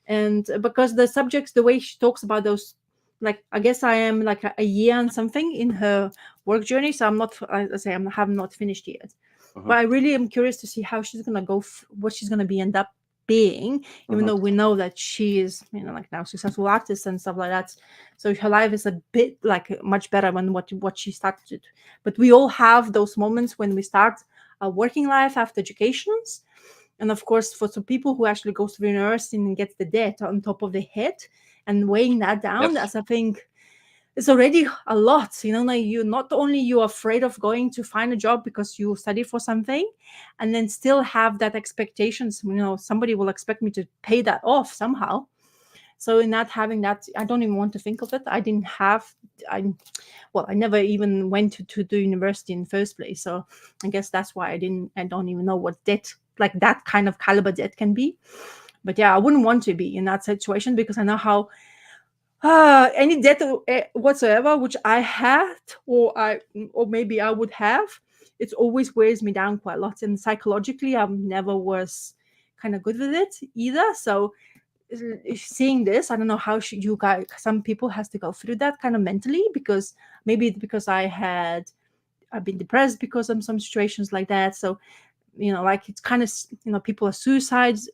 And because the subjects, the way she talks about those, like, I guess I am like a year and something in her work journey, so I'm not, as I say, I have not finished yet. But I really am curious to see how she's gonna go, what she's gonna end up being, even though we know that she is, like now successful artist and stuff like that. So her life is a bit like much better than what she started. But we all have those moments when we start a working life after educations. And of course, for some people who actually go through university and get the debt on top of their head and weighing that down, that's, I think, it's already a lot. Like you not only you're afraid of going to find a job because you study for something, and then still have that expectations. Somebody will expect me to pay that off somehow. So in not having that, I don't even want to think of it. I never even went to the university in the first place. So I guess that's why I don't even know what debt, like that kind of caliber debt, can be. But yeah, I wouldn't want to be in that situation because I know how any debt whatsoever which I had or maybe I would have, it always wears me down quite a lot. And psychologically, I never was kind of good with it either. So seeing this, I don't know how you guys, some people has to go through that kind of mentally, because maybe because I've been depressed because of some situations like that. So like it's kind of, people are suicides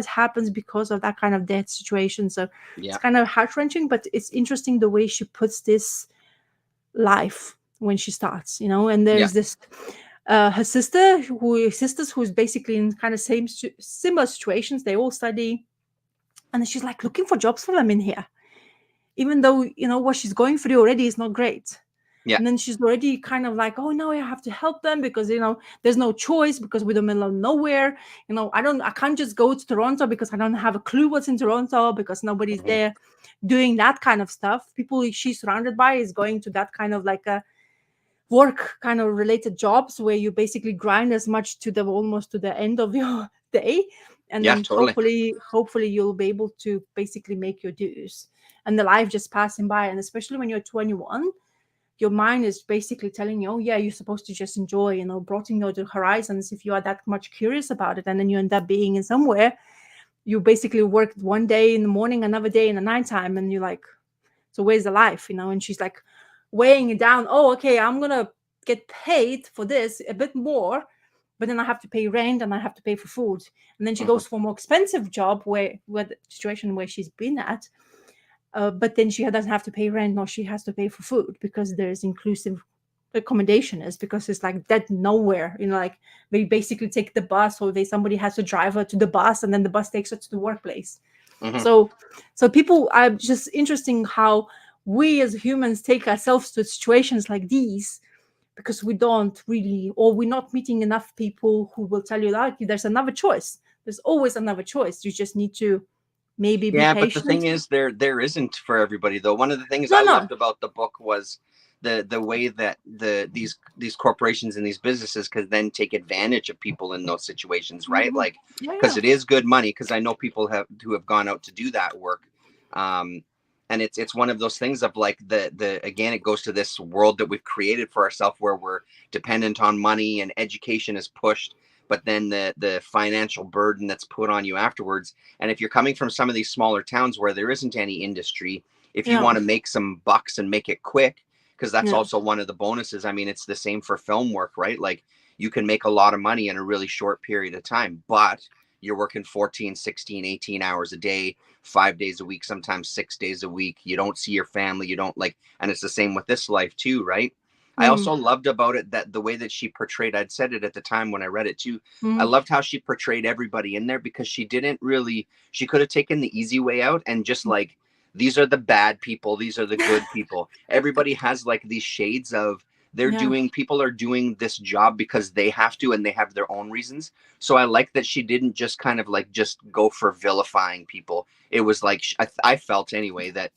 happens because of that kind of death situation. So it's kind of heart-wrenching, but it's interesting the way she puts this life when she starts, and there's this her sisters who's basically in kind of similar situations. They all study, and she's like looking for jobs for them in here, even though what she's going through already is not great. And then she's already kind of like, oh no, I have to help them because there's no choice, because we're in the middle of nowhere. I can't just go to Toronto because I don't have a clue what's in Toronto, because nobody's there doing that kind of stuff. People she's surrounded by is going to that kind of like a work kind of related jobs where you basically grind as much almost to the end of your day, and then hopefully you'll be able to basically make your dues, and the life just passing by. And especially when you're 21, your mind is basically telling you, oh yeah, you're supposed to just enjoy, broaden your horizons if you are that much curious about it. And then you end up being in somewhere, you basically work one day in the morning, another day in the nighttime, and you're like, so where's the life? And she's like weighing it down. Oh, okay, I'm gonna get paid for this a bit more, but then I have to pay rent and I have to pay for food. And then she goes for a more expensive job where the situation where she's been at, but then she doesn't have to pay rent, nor she has to pay for food, because there's inclusive accommodation, is because it's like dead nowhere. Like they basically take the bus, or somebody has to drive her to the bus, and then the bus takes her to the workplace. So people are just interesting how we as humans take ourselves to situations like these, because we don't really, or we're not meeting enough people who will tell you that there's another choice. There's always another choice. You just need to maybe be Yeah, but the patient. thing is, there isn't for everybody though. One of the things No, I no. loved about the book was the way that these corporations and these businesses could then take advantage of people in those situations, right? Mhm. Like, Yeah, because yeah. it is good money. Because I know people who have gone out to do that work, and it's one of those things of like the again, it goes to this world that we've created for ourselves where we're dependent on money and education is pushed, but then the financial burden that's put on you afterwards. And if you're coming from some of these smaller towns where there isn't any industry, if you Yeah. want to make some bucks and make it quick, because that's Yeah. also one of the bonuses. I mean, it's the same for film work, right? Like you can make a lot of money in a really short period of time, but you're working 14, 16, 18 hours a day, 5 days a week, sometimes 6 days a week. You don't see your family. You don't like, and it's the same with this life too, right? I Mm. also loved about it that the way that she portrayed, I'd said it at the time when I read it too. I Mm. loved how she portrayed everybody in there because she didn't really, she could have taken the easy way out and just like, these are the bad people, these are the good people. Everybody has like these shades of Yeah. people are doing this job because they have to and they have their own reasons. So I like that she didn't just kind of like just go for vilifying people. It was like, I felt anyway that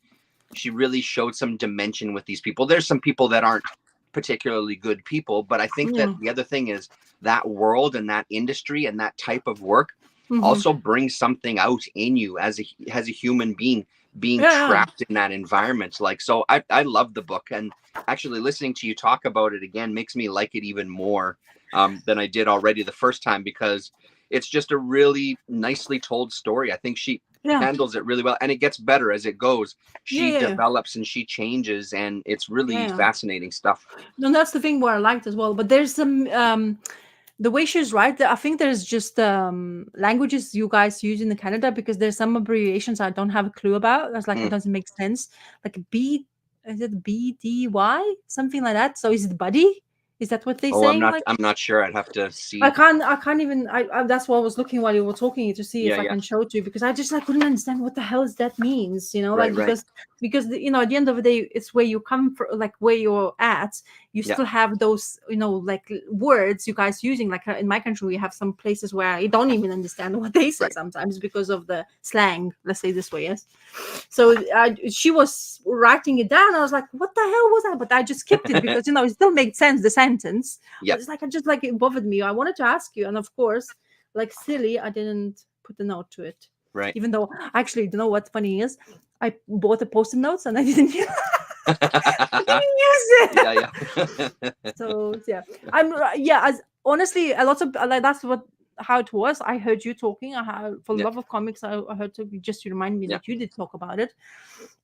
she really showed some dimension with these people. There's some people that aren't particularly good people, but I think that Yeah. the other thing is that world and that industry and that type of work Mhm. also brings something out in you as a human being being Yeah, yeah. trapped in that environment. Like, so I love the book, and actually listening to you talk about it again makes me like it even more than I did already the first time, because it's just a really nicely told story. I think she Yeah. handles it really well, and it gets better as it goes. Yeah, She yeah, yeah. develops and she changes, and it's Yeah, really yeah. fascinating stuff. No, that's the thing what I liked as well. But there's some the way she's right. I think there's just languages you guys use in the Canada, because there's some abbreviations I don't have a clue about. That's like it Mm. doesn't make sense. Like B, is it BDY, something like that? So is it buddy? Is that what they're Oh, saying? Like I'm not sure. I'd have to I see. can't. I can't even. That's what I was looking while you were talking to see Yeah, if I yeah. can show it to you, because I just like couldn't understand what the hell is that means. You know, Right, like right. because you know, at the end of the day, it's where you come from, like where you're at. You Yeah, still have those, you know, like words you guys using. Like in my country, we have some places where I don't even understand what they say right. sometimes because of the slang. Let's say this way, yes. So she was writing it down. I was like, what the hell was that? But I just skipped it because, you know, it still made sense, the sentence. Yeah, But it's like, I just like, it bothered me. I wanted to ask you. And of course, like silly, I didn't put a note to it. right. Even though, actually, you know what's funny is I bought a post-it notes and I didn't, I didn't use it. Yeah, yeah. So yeah, yeah. As honestly, a lot of like that's what how it was. I heard you talking. I had for Yeah, love of comics. I heard to just to remind me yeah, that you did talk about it,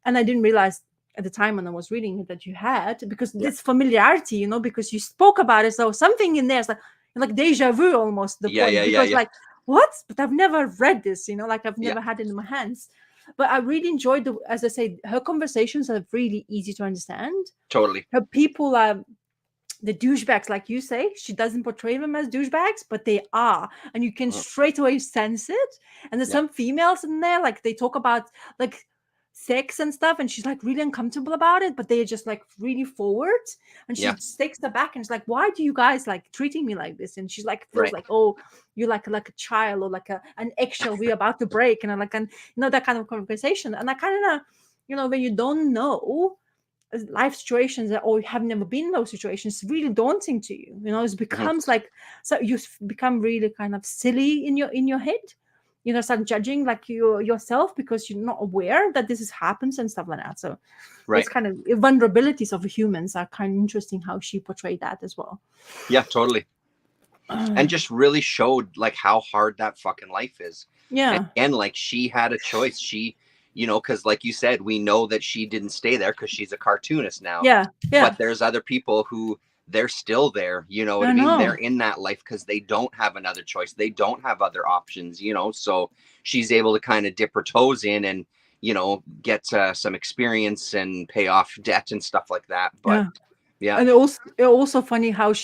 and I didn't realize at the time when I was reading it that you had, because yeah, this familiarity, you know, because you spoke about it. So something in there is like deja vu almost the yeah, point, yeah, yeah, because yeah. like what? But I've never read this, you know, like I've Yeah, never had it in my hands. But I really enjoyed the, as I say, her conversations are really easy to understand. totally. Her people are the douchebags, like you say. She doesn't portray them as douchebags, but they are, and you can Mhm. straight away sense it. And there's Yeah, some females in there, like they talk about like sex and stuff, and she's like really uncomfortable about it, but they're just like really forward. And she yeah, just takes the back and she's like, "Why do you guys like treating me like this?" And she's like, feels right, like, "Oh, you're like a child or like an eggshell we're about to break," and I'm like, and you know, that kind of conversation. And I kind of, you know, when you don't know life situations that, or you have never been in those situations, it's really daunting to you, you know. It Mhm. becomes like, so you become really kind of silly in your head, you know, start judging like yourself because you're not aware that this is happens and stuff like that. So Right. it's kind of vulnerabilities of humans are kind of interesting how she portrayed that as well. Yeah, totally. And just really showed like how hard that fucking life is. And Yeah, again, like she had a choice. She, you know, because like you said, we know that she didn't stay there because she's a cartoonist now. yeah, But yeah. there's other people who they're still there. You know what I I mean? They're know. in that life because they don't have another choice. They don't have other options, you know? So she's able to kind of dip her toes in and, you know, get some experience and pay off debt and stuff like that. But Yeah. yeah, And also funny how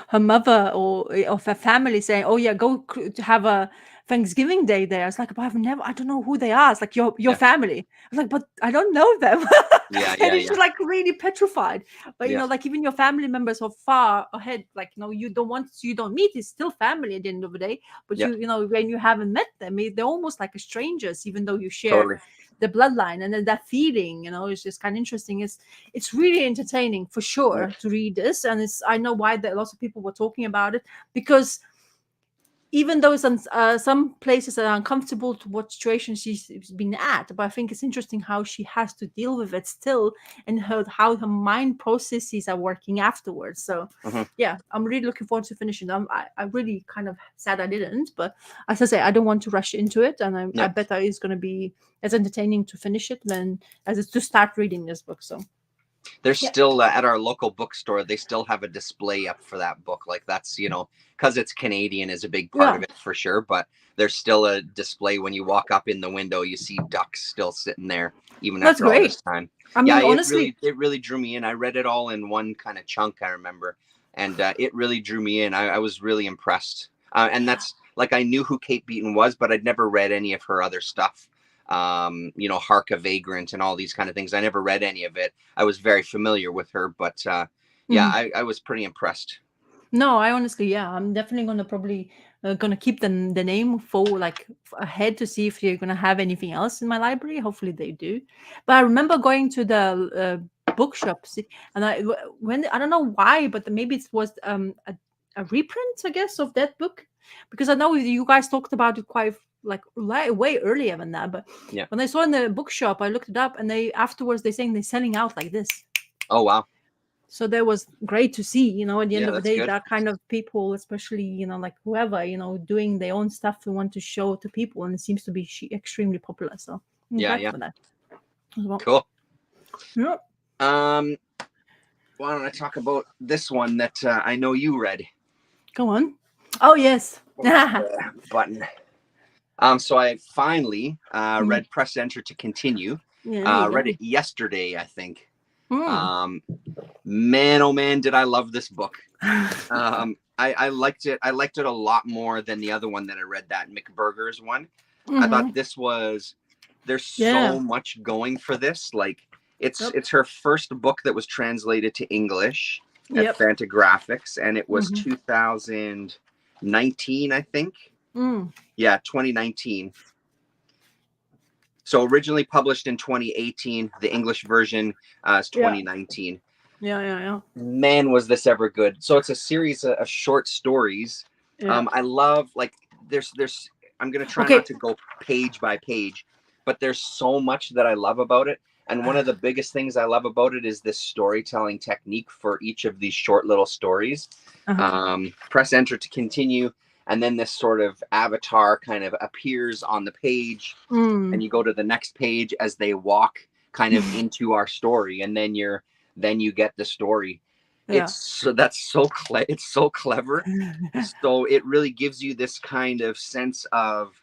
her mother or of her family saying, "Oh yeah, go to have a Thanksgiving Day there. It's like, but I don't know who they are. It's like your Yeah. family. I was like, but I don't know them. Yeah. And Yeah. it's just like really petrified. But Yeah. like even your family members are far ahead. Like, you don't meet, it's still family at the end of the day. But Yeah. when you haven't met them, they're almost like strangers, even though you share Totally. the bloodline. And then that feeling, is just kind of interesting. It's really entertaining for sure to read this. And I know why lots of people were talking about it, because even though some places are uncomfortable to what situation she's been at, but I think it's interesting how she has to deal with it still, and how her mind processes are working afterwards. So Mhm. yeah, I'm really looking forward to finishing them. I really kind of sad I didn't, but as I say, I don't want to rush into it, and I Yeah. bet that it's going to be as entertaining to finish it than as it's to start reading this book. So There's yeah. still at our local bookstore, they still have a display up for that book. Like that's, because it's Canadian is a big part of Yeah. it for sure. But there's still a display when you walk up in the window, you see ducks still sitting there even That's after all great. this time. I Yeah, mean, honestly, it really drew me in. I read it all in one kind of chunk, I remember, and it really drew me in. I was really impressed. And that's like I knew who Kate Beaton was, but I'd never read any of her other stuff. Hark a Vagrant and all these kind of things. I never read any of it. I was very familiar with her, but yeah, I was pretty impressed. no, I honestly, yeah, I'm definitely gonna probably gonna keep the name ahead to see if you're gonna have anything else in my library. Hopefully they do. But I remember going to the bookshops, and when I don't know why, but maybe it was a reprint, I guess, of that book, because I know you guys talked about it quite like way earlier than that. But Yeah. when I saw in the bookshop, I looked it up, and afterwards they're saying they're selling out like this. Oh wow. So that was great to see, at the end Yeah, of the that's day, good. that kind of people, especially, like whoever, doing their own stuff to want to show to people. And it seems to be extremely popular. So I'm glad Yeah. for that as well. Cool. Yeah. Why don't I talk about this one that I know you read? Go on. Oh, yes. Button. So I finally read Press Enter to Continue. Read it yesterday, I think. Man, oh man, did I love this book. I liked it. I liked it a lot more than the other one that I read, that McBurger's one. I thought there's so much going for this. Like it's her first book that was translated to English at Fantagraphics, and it was 2019, I think. Yeah, 2019. So originally published in 2018, the English version is 2019. Yeah. Man, was this ever good. So it's a series of short stories. I love, like, there's I'm going to try not to go page by page, but there's so much that I love about it. And one of the biggest things I love about it is this storytelling technique for each of these short little stories. Press enter to continue. And then this sort of avatar kind of appears on the page, and you go to the next page as they walk kind of into our story. And then you get the story. It's so clever. So it really gives you this kind of sense of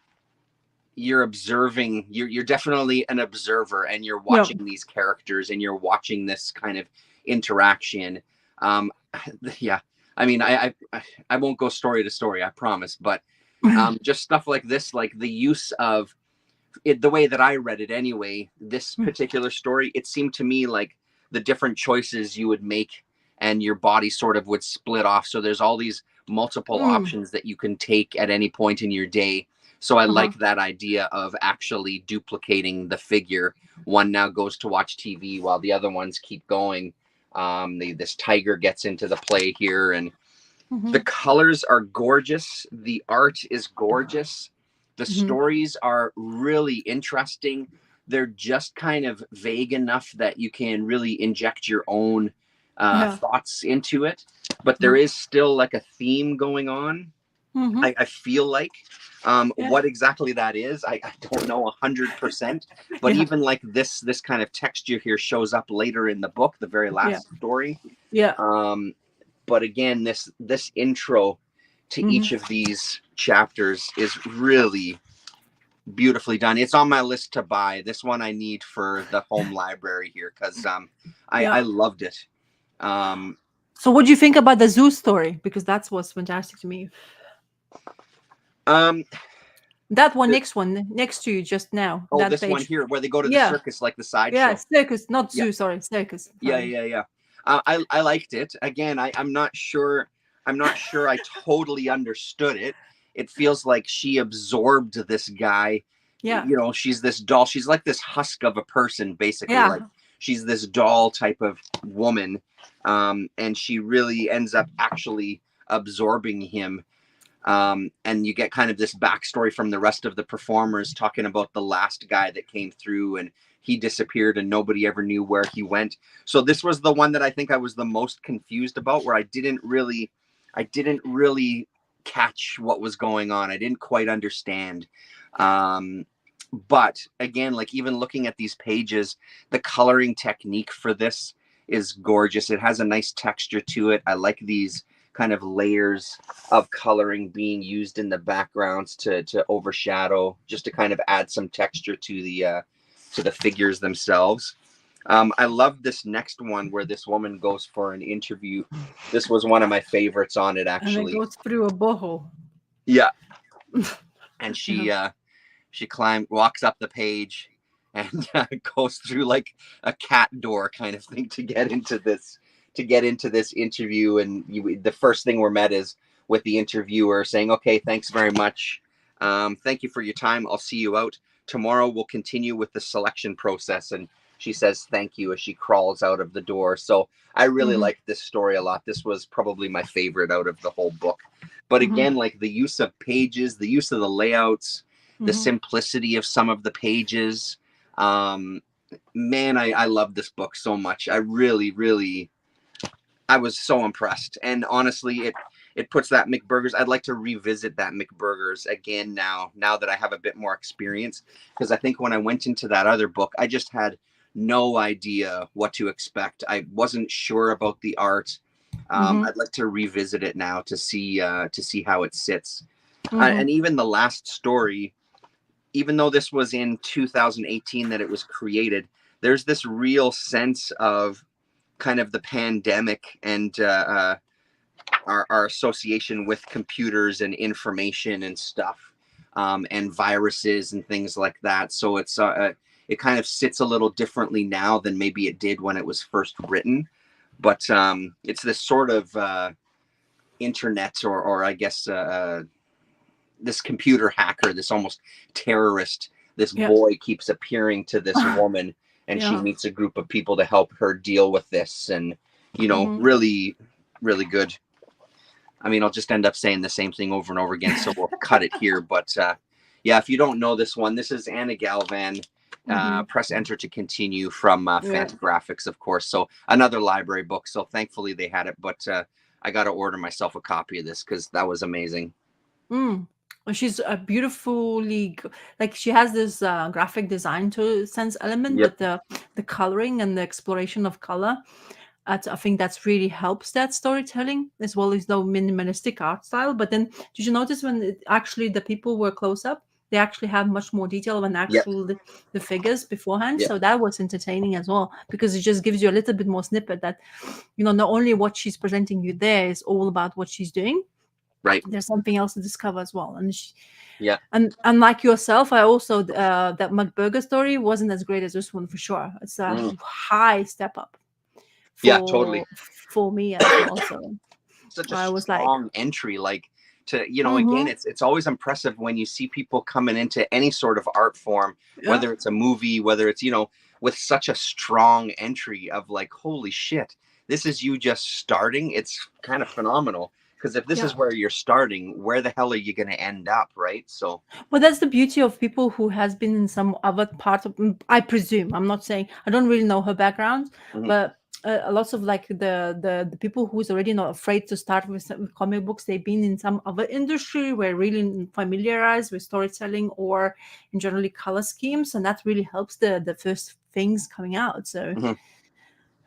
you're observing, you're definitely an observer, and you're watching these characters, and you're watching this kind of interaction. Yeah, I mean, I won't go story to story, I promise, but just stuff like this, like the use of it, the way that I read it anyway, this particular story, it seemed to me like the different choices you would make and your body sort of would split off. So there's all these multiple options that you can take at any point in your day. So I like that idea of actually duplicating the figure. One now goes to watch TV while the other ones keep going. This tiger gets into the play here, and the colors are gorgeous. The art is gorgeous. The stories are really interesting. They're just kind of vague enough that you can really inject your own thoughts into it. But there is still like a theme going on. I feel like what exactly that is, I don't know 100%. But even like this kind of texture here shows up later in the book, the very last story. But again, this intro to each of these chapters is really beautifully done. It's on my list to buy. This one I need for the home library here, because I loved it. So what do you think about the zoo story? Because that's what's fantastic to me. That one, The- next one, next to you, just now. oh, That this one page. here where they go to the Yeah, circus, like the yeah, sideshow. circus, not Yeah, zoo. Sorry, circus. yeah, Sorry. yeah, yeah. I liked it. Again, I'm not sure. I'm not sure I totally understood it. It feels like she absorbed this guy. Yeah, You know, she's this doll. She's like this husk of a person, basically. Like yeah. she's this doll type of woman, and she really ends up actually absorbing him. And you get kind of this backstory from the rest of the performers talking about the last guy that came through and he disappeared and nobody ever knew where he went. So this was the one that I think I was the most confused about, where I didn't really catch what was going on. I didn't quite understand. But again, like even looking at these pages, the coloring technique for this is gorgeous. It has a nice texture to it. I like these kind of layers of coloring being used in the backgrounds to overshadow, just to kind of add some texture to the figures themselves. I love this next one where this woman goes for an interview. This was one of my favorites on it, And it actually. goes through a boho. Yeah, and Yeah. she walks up the page and goes through like a cat door kind of thing to get into this interview. And the first thing we're met is with the interviewer saying, okay, thanks very much, thank you for your time, I'll see you out tomorrow, we'll continue with the selection process. And she says thank you as she crawls out of the door. So I really Hmm. liked this story a lot. This was probably my favorite out of the whole book. But Hmm. again, like the use of pages, the use of the layouts, the Hmm. simplicity of some of the pages. Um, Man, I love this book so much. I really, really, I was so impressed. And honestly, it puts that McBurgers. I'd like to revisit that McBurgers again now that I have a bit more experience. Because I think when I went into that other book, I just had no idea what to expect. I wasn't sure about the art. Hmm. I'd like to revisit it now to see how it sits. Hmm. And even the last story, even though this was in 2018 that it was created, there's this real sense of kind of the pandemic and our association with computers and information and stuff, and viruses and things like that. So it kind of sits a little differently now than maybe it did when it was first written. But it's this sort of internet, or I guess this computer hacker, this almost terrorist, this Yeah. boy keeps appearing to this woman, and she Yeah. meets a group of people to help her deal with this. And, Hmm. really, really good. I mean, I'll just end up saying the same thing over and over again, so we'll cut it here. But yeah, if you don't know this one, this is Anna Galvan. Hmm. Press enter to continue from Yeah. Fantagraphics, of course. So another library book. So thankfully they had it, but I got to order myself a copy of this because that was amazing. Mm. Well, she's a beautifully like she has this graphic design to sense element Yep. with the coloring and the exploration of color. I think that's really helps that storytelling as well as the minimalistic art style. But then, did you notice when actually the people were close up, they actually have much more detail than Yep. actual the figures beforehand. Yep. So that was entertaining as well because it just gives you a little bit more snippet that not only what she's presenting you there is all about what she's doing. Right. There's something else to discover as well, and Yeah. and unlike yourself, I also that McBurger story wasn't as great as this one for sure. It's a Mm. high step up Yeah. for Totally. for me as well. So Such a I was like, strong entry. Like to again, mm-hmm, it's always impressive when you see people coming into any sort of art form, yeah, whether it's a movie, whether it's with such a strong entry of like, holy shit, this is you just starting. It's kind of phenomenal. Because if this yeah. is where you're starting, where the hell are you going to end up, right? So, Well, that's the beauty of people who has been in some other part of. I presume I'm not saying I don't really know her background, mhm. but a lots of like the people who's already not afraid to start with comic books. They've been in some other industry where really familiarized with storytelling or in generally color schemes, and that really helps the first things coming out. So, Mhm.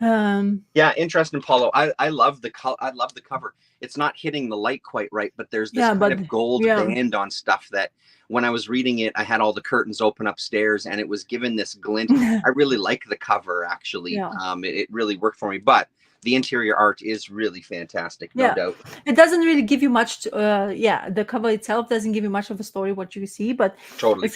um, Yeah, interesting, Paulo. I love I love the cover. It's not hitting the light quite right, but there's this yeah, kind but of gold yeah, band on stuff that when I was reading it, I had all the curtains open upstairs and it was given this glint. I really like the cover actually. yeah, It really worked for me. But the interior art is really fantastic, no Yeah, doubt. it doesn't really give you much the cover itself doesn't give you much of a story what you see, but Totally.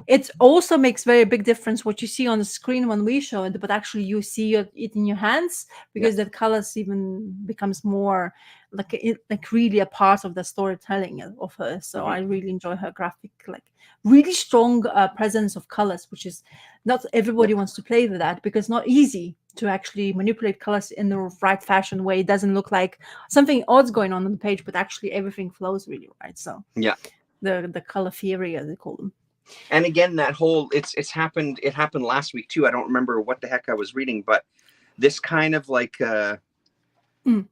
it also makes very big difference what you see on the screen when we show it, but actually you see it in your hands, because that colors even becomes more like really a part of the storytelling of her. So I really enjoy her graphic, like really strong presence of colors, which is not everybody wants to play with that, because not easy to actually manipulate colors in the right fashion way. It doesn't look like something odd's going on the page, but actually everything flows really right. So yeah, the color theory, as they call them. And again, that whole it happened last week too. I don't remember what the heck I was reading, but this kind of like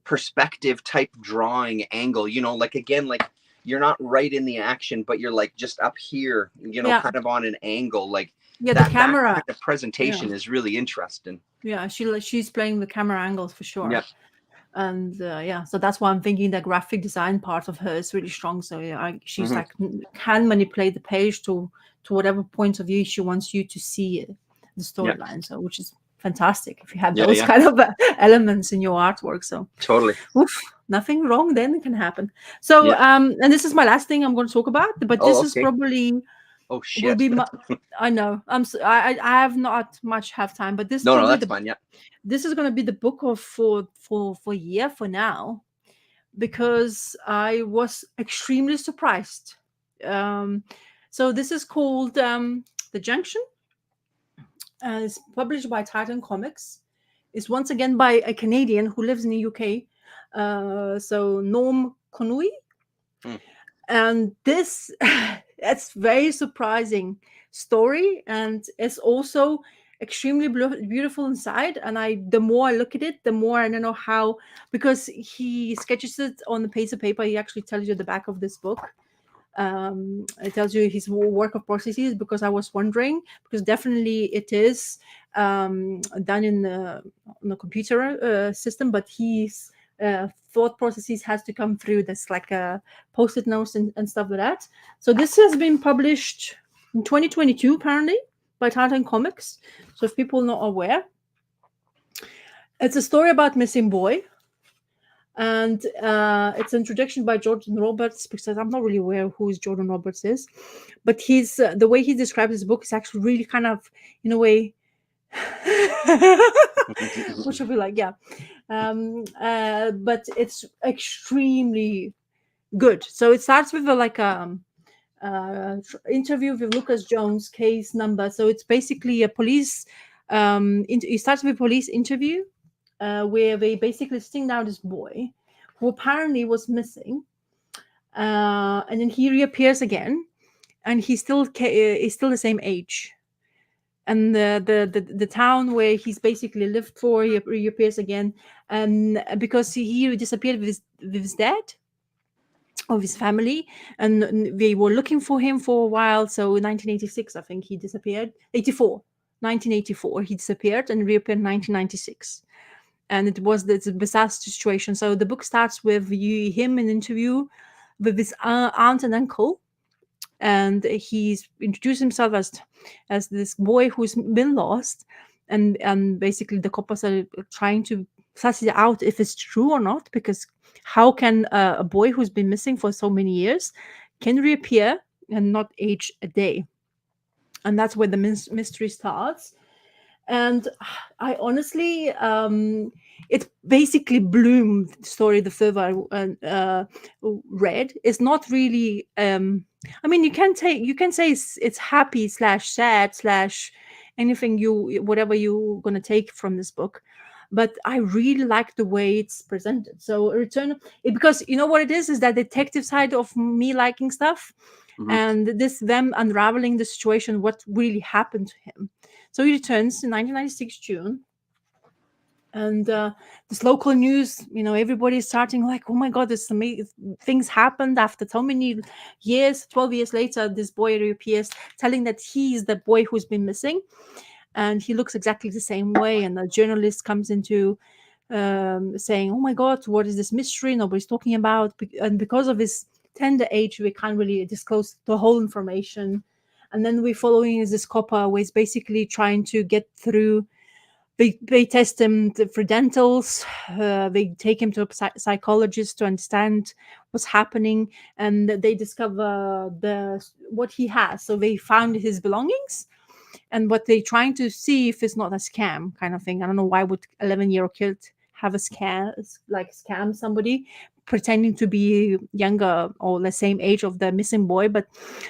perspective type drawing angle, like again, like you're not right in the action, but you're like just up here, kind of on an angle, like the camera that kind of presentation is really interesting. Yeah, she's playing the camera angles for sure. Yeah. And so that's why I'm thinking the graphic design part of her is really strong. So she's like can manipulate the page to whatever point of view she wants you to see the storyline. So which is fantastic if you have those kind of elements in your artwork. So totally, nothing wrong then can happen. So and this is my last thing I'm going to talk about, but this is probably will be I know I have not much have time, but this no that's fine. This is going to be the book of for year for now, because I was extremely surprised. So this is called The Junction. It's published by Titan Comics. It's once again by a Canadian who lives in the UK. So Norm Conwy. And this it's very surprising story, and it's also extremely beautiful inside. And the more I look at it, the more I don't know how, because he sketches it on the piece of paper. He actually tells you at the back of this book. It tells you his work of processes, because I was wondering, because definitely it is done in the computer system, but he's thought processes has to come through this like post-it notes and stuff like that. So this has been published in 2022 apparently by Titan Comics. So if people are not aware, it's a story about missing boy. And it's an introduction by Jordan Roberts, because I'm not really aware who Jordan Roberts is, but he's the way he describes his book is actually really kind of, in a way, what should be like, but it's extremely good. So it starts with like interview with Lucas Jones, case number. So it's basically a police. It starts with a police interview. Where they basically sting down this boy who apparently was missing, and then he reappears again, and he's still the same age, and the town where he's basically lived for, he reappears again, and because he disappeared with his dad of his family, and they were looking for him for a while. So in 1986, I think he disappeared. 1984 he disappeared and reappeared in 1996. And it was this bizarre situation. So the book starts with him in an interview with his aunt and uncle, and he's introduced himself as this boy who's been lost, and basically the coppers are trying to suss it out if it's true or not, because how can a boy who's been missing for so many years can reappear and not age a day? And that's where the mystery starts. And I honestly, it basically bloomed the story the further I read. It's not really. I mean, you can say it's happy / sad / anything whatever you're gonna take from this book. But I really like the way it's presented. So because you know what it is that detective side of me liking stuff, and them unraveling the situation, what really happened to him. So he returns in 1996 June, and this local news, everybody's starting like, oh my God, this amazing things happened after so many years. 12 years later, this boy reappears, telling that he's the boy who's been missing, and he looks exactly the same way. And a journalist comes into saying, oh my God, what is this mystery nobody's talking about? And because of his tender age, we can't really disclose the whole information. And then we're following this copper who is basically trying to get through they test him for dentals. They take him to a psychologist to understand what's happening, and they discover what he has. So they found his belongings, and what they're trying to see if it's not a scam kind of thing. I don't know why would 11-year-old kid have a scam somebody pretending to be younger or the same age of the missing boy, but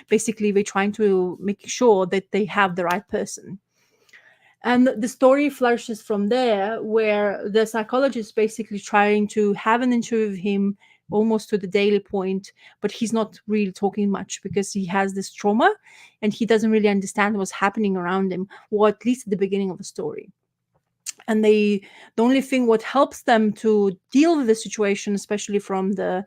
basically they're trying to make sure that they have the right person. And the story flourishes from there, where the psychologist basically trying to have an interview with him almost to the daily point, but he's not really talking much because he has this trauma and he doesn't really understand what's happening around him, or at least at the beginning of the story. And the only thing what helps them to deal with the situation, especially from the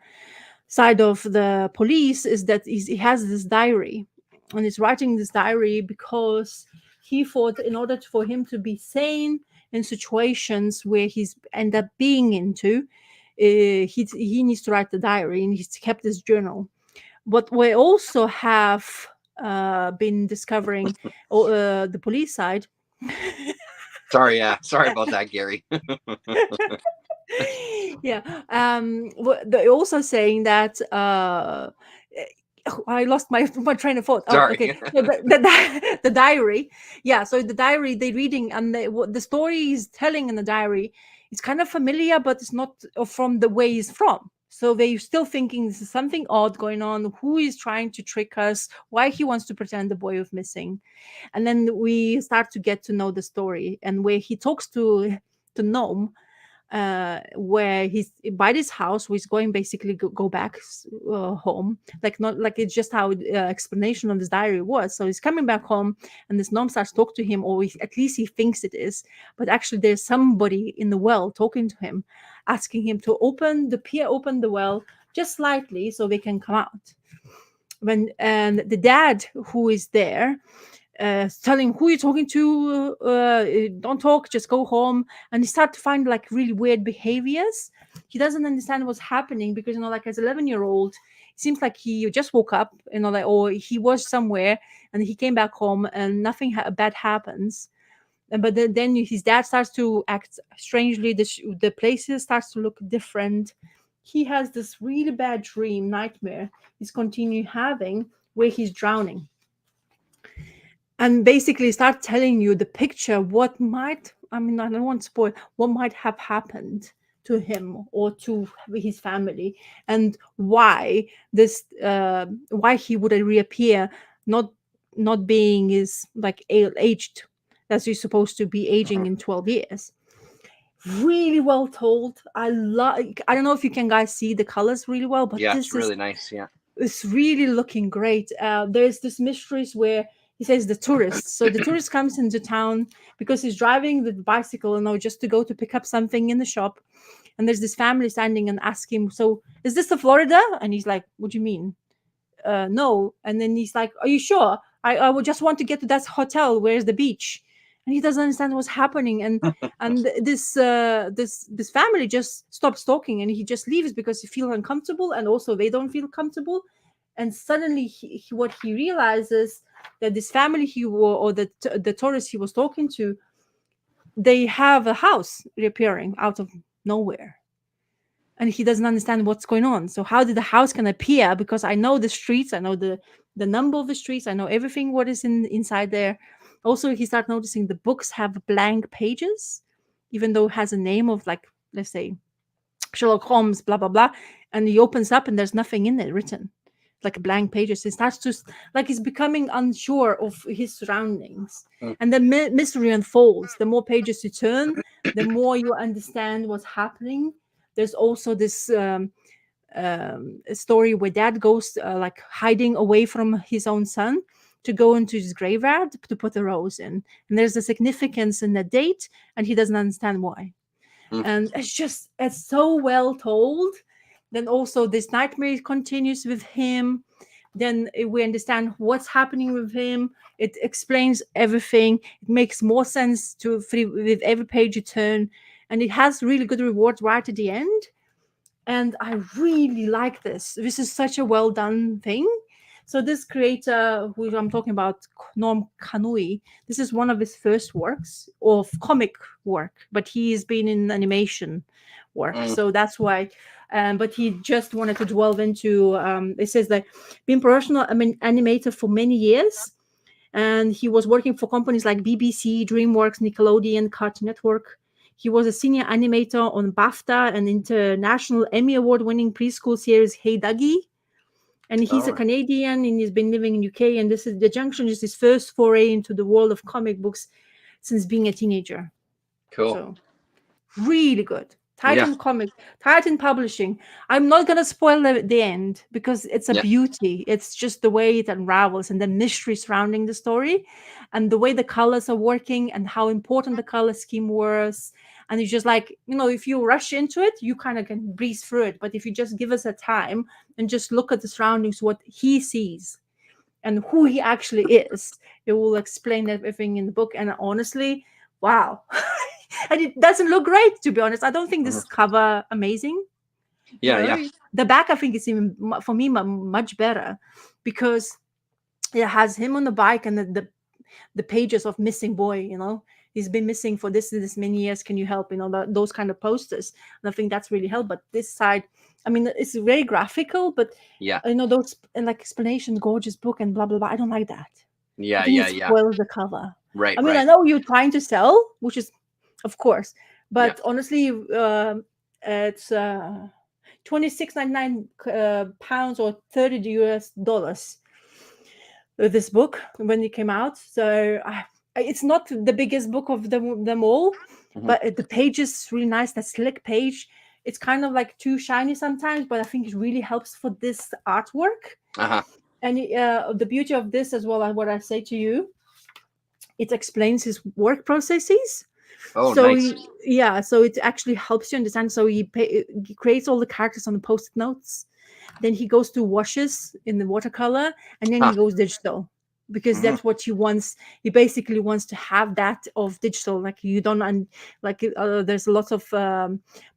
side of the police, is that he has this diary, and he's writing this diary because he thought in order for him to be sane in situations where he's end up being into, he needs to write the diary, and he's kept this journal. But we also have been discovering the police side. Sorry about that, Gary. Yeah. They're also saying that I lost my train of thought. Sorry. Oh, okay. So the diary. Yeah. So the diary they're reading, and what the story is telling in the diary, it's kind of familiar, but it's not from the way he's from. So they're still thinking this is something odd going on. Who is trying to trick us? Why he wants to pretend the boy was missing? And then we start to get to know the story, and where he talks to Noam, where he's by this house, where he's going basically go back home, like not like it's just how explanation of this diary was. So he's coming back home, and this Noam starts to talk to him, or at least he thinks it is, but actually there's somebody in the well talking to him, asking him to open the well just slightly so they can come out. And the dad who is there telling who you're talking to, don't talk, just go home. And he starts to find like really weird behaviors. He doesn't understand what's happening because, like as 11-year-old, it seems like he just woke up, like, or he was somewhere and he came back home and nothing bad happens. But then his dad starts to act strangely. The places starts to look different. He has this really bad nightmare he's continue having, where he's drowning. And basically start telling you the picture, what might, I don't want to spoil, what might have happened to him or to his family, and why why he would reappear, not being is like aged as you're supposed to be aging in 12 years. Really well told. I don't know if you can guys see the colors really well, but yeah, this it's really nice. Yeah, it's really looking great. There's this mysteries where he says the tourist. So the tourist comes into town because he's driving the bicycle, just to go to pick up something in the shop. And there's this family standing and ask him, so is this the Florida? And he's like, what do you mean? No. And then he's like, are you sure? I would just want to get to that hotel. Where's the beach? And he doesn't understand what's happening. And this family just stops talking, and he just leaves because he feels uncomfortable, and also they don't feel comfortable. And suddenly what he realizes, that this family the tourist he was talking to, they have a house reappearing out of nowhere, and he doesn't understand what's going on. So how did the house can appear? Because I know the streets, I know the number of the streets, I know everything what is inside there. Also, he started noticing the books have blank pages, even though it has a name of, like, let's say Sherlock Holmes, blah blah blah, and he opens up and there's nothing in it written, like blank pages. He starts to, like, he's becoming unsure of his surroundings. And the mystery unfolds. The more pages you turn, the more you understand what's happening. There's also this story where dad goes like hiding away from his own son to go into his graveyard to put a rose in, and there's a significance in the date, and he doesn't understand why. And it's so well told. Then also this nightmare continues with him. Then we understand what's happening with him. It explains everything. It makes more sense with every page you turn, and it has really good rewards right at the end. And I really like this. This is such a well done thing. So this creator, who I'm talking about, Norm Kanui, this is one of his first works of comic work, but he's been in animation work, so that's why. But he just wanted to delve into. It says that being professional animator for many years, and he was working for companies like BBC, DreamWorks, Nickelodeon, Cartoon Network. He was a senior animator on BAFTA and International Emmy Award-winning preschool series Hey Duggee. And he's a Canadian, and he's been living in UK. And this is The Junction is his first foray into the world of comic books since being a teenager. Cool. So really good. Titan Comic, Titan Publishing. I'm not gonna spoil the end because it's a beauty. It's just the way it unravels and the mystery surrounding the story, and the way the colors are working and how important the color scheme was. And it's just like, if you rush into it, you kind of can breeze through it. But if you just give us a time and just look at the surroundings, what he sees and who he actually is, it will explain everything in the book. And honestly, wow. And it doesn't look great, to be honest. I don't think this cover amazing. Yeah. The back, I think, is even, for me, much better, because it has him on the bike and the pages of missing boy. He's been missing for this many years. Can you help? Those kind of posters. And I think that's really helped. But this side, I mean, it's very graphical, but those like explanation, gorgeous book and blah blah blah. I don't like that. It spoils the cover. Right. I mean, I know you're trying to sell, which is, of course, but honestly, it's $26.99 pounds or $30 this book when it came out. So it's not the biggest book of them all, but the page is really nice. That slick page. It's kind of like too shiny sometimes, but I think it really helps for this artwork. And the beauty of this, as well as what I say to you, it explains his work processes. Nice. So it actually helps you understand. So he creates all the characters on the post-it notes. Then he goes to washes in the watercolor, and then he goes digital, because that's what he wants. He basically wants to have that of digital. Like you don't there's lots of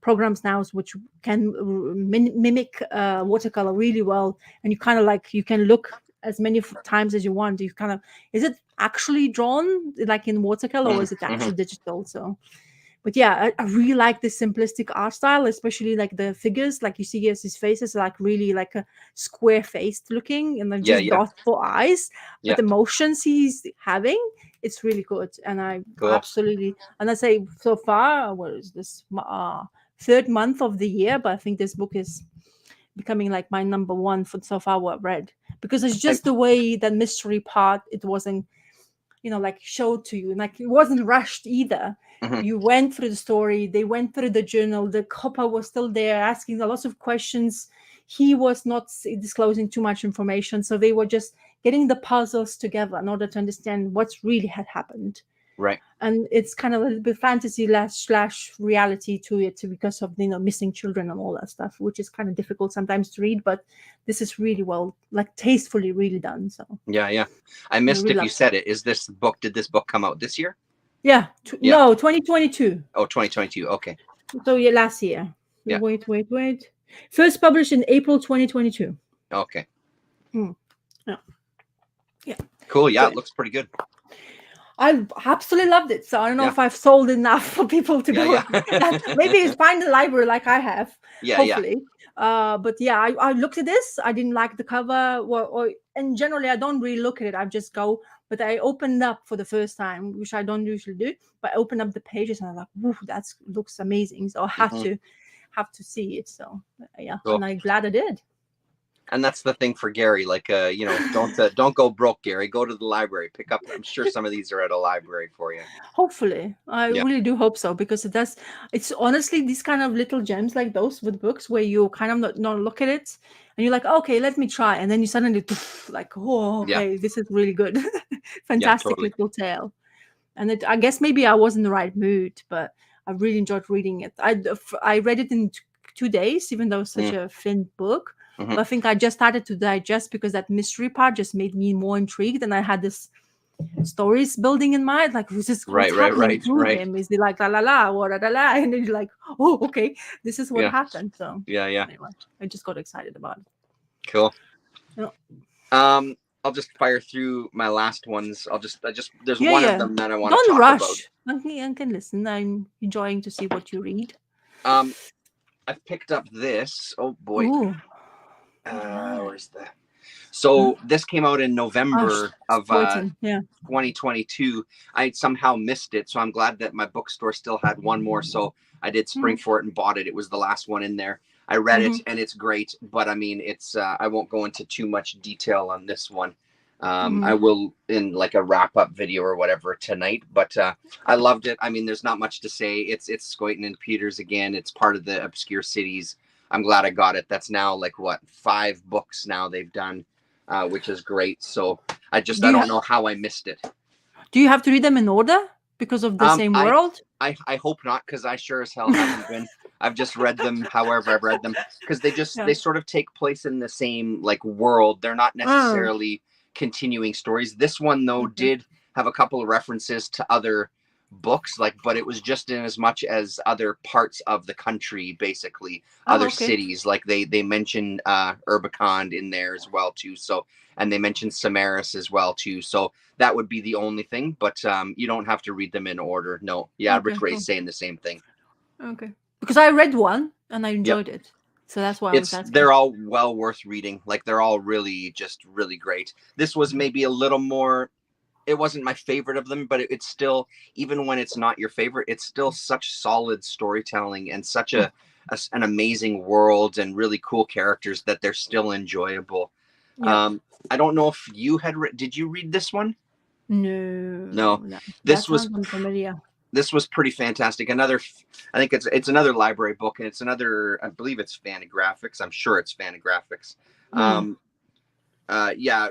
programs now which can mimic watercolor really well, and you kind of you can look as many times as you want. You kind of, is it actually drawn like in watercolor or is it actually digital? So, but yeah, I really like this simplistic art style, especially like the figures. Like you see, his face is like really like a square faced looking, and then just thoughtful eyes. But the emotions he's having, it's really good. And I absolutely, and I say so far, what is this? Third month of the year, but I think this book is becoming like my number one for so far what I've read, because it's just the way that mystery part, it wasn't like showed to you, and like it wasn't rushed either. You went through the story, they went through the journal, the copper was still there asking a lot of questions. He was not disclosing too much information, so they were just getting the puzzles together in order to understand what's really had happened. Right. And it's kind of a little bit fantasy / reality to it, because of missing children and all that stuff, which is kind of difficult sometimes to read. But this is really well, like tastefully, really done. So yeah. I missed if you said it. Did this book come out this year? Yeah. No, 2022. Oh, 2022. Okay. So last year. Yeah. Wait. First published in April 2022. Okay. Yeah. Cool. Yeah, it looks pretty good. I absolutely loved it. So I don't know if I've sold enough for people to go. Maybe find a library like I have. Hopefully. But yeah, I looked at this. I didn't like the cover, and generally I don't really look at it. I just go. But I opened up for the first time, which I don't usually do. But I opened up the pages and I'm like, "Woo, that looks amazing!" So I have to see it. So cool. And I'm glad I did. And that's the thing for Gary, like, don't go broke, Gary. Go to the library, pick up. I'm sure some of these are at a library for you. Hopefully, I really do hope so, because it does. It's honestly these kind of little gems like those with books where you kind of not look at it and you're like, okay, let me try, and then you suddenly like, oh, okay, this is really good, fantastic little tale. And I guess maybe I was in the right mood, but I really enjoyed reading it. I read it in 2 days, even though it's such a thin book. But I think I just started to digest, because that mystery part just made me more intrigued, and I had this stories building in mind, like, who's this? Right. Him? Is he like la la la or la la? And then you're like, oh, okay, this is what happened. So yeah. Anyway, I just got excited about it. Cool. I'll just fire through my last ones. There's Yeah, one of yeah. them that I want to Don't talk about. rush. I can listen. I'm enjoying to see what you read. Um, I've picked up this. Oh boy, Ooh. Yeah. where's the? So this came out in Oh, November it's of waiting. Yeah. 2022. I somehow missed it, so I'm glad that my bookstore still had one more. So I did spring Mm-hmm. for it and bought it. It was the last one in there. I read it Mm-hmm. and it's great, but I mean, it's I won't go into too much detail on this one. Mm-hmm. I will in like a wrap up video or whatever tonight, but I loved it. I mean, there's not much to say. It's Scoyton and Peters again. It's part of the Obscure Cities. I'm glad I got it. That's now like what 5 books now they've done, which is great. So I Do you don't know how I missed it. do you have to read them in order because of the Um, same I world? I hope not, because I sure as hell haven't been. I've just read them however I've read them, because Yeah. they sort of take place in the same like world. They're not Oh, necessarily continuing stories. This one though okay. did have a couple of references to other books, like, but it was just in as much as other parts of the country, basically Oh, other okay. cities. Like they mentioned Urbicon in there as well too. So, and they mentioned Samaris as well too. So that would be the only thing, but you don't have to read them in order. No, yeah, Okay, Rich Ray's cool. saying the same thing. Okay. Because I read one and I Yep, enjoyed it. So that's why I was asking. they're all well worth reading. Like they're all really just really great. This was maybe a little more. It wasn't my favorite of them, but it's still, even when it's not your favorite, it's still such solid storytelling and such Mm. an amazing world and really cool characters that they're still enjoyable. Yep. I don't know if you did you read this one? No, No, that this was sounds unfamiliar. this was pretty fantastic. Another, I think it's another library book, and it's another. I believe it's Fantagraphics. I'm sure it's Fantagraphics. Mm. Um, yeah,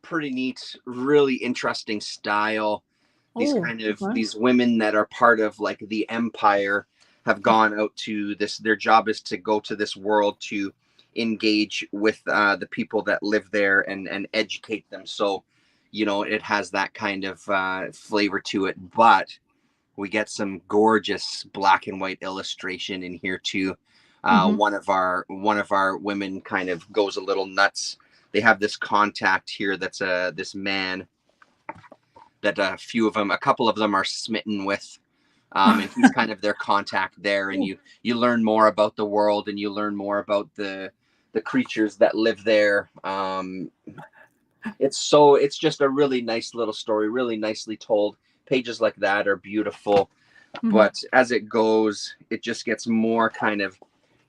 pretty neat. Really interesting style. These Oh, kind of okay. these women that are part of like the empire have gone out to this. Their job is to go to this world to engage with the people that live there and educate them. So, it has that kind of flavor to it, but we get some gorgeous black and white illustration in here too. Mm-hmm. One of our women kind of goes a little nuts. They have this contact here that's this man that a couple of them are smitten with, and he's kind of their contact there. And Oh. you learn more about the world, and you learn more about the creatures that live there. It's just a really nice little story, really nicely told. Pages like that are beautiful, Mm-hmm. but as it goes, it just gets more kind of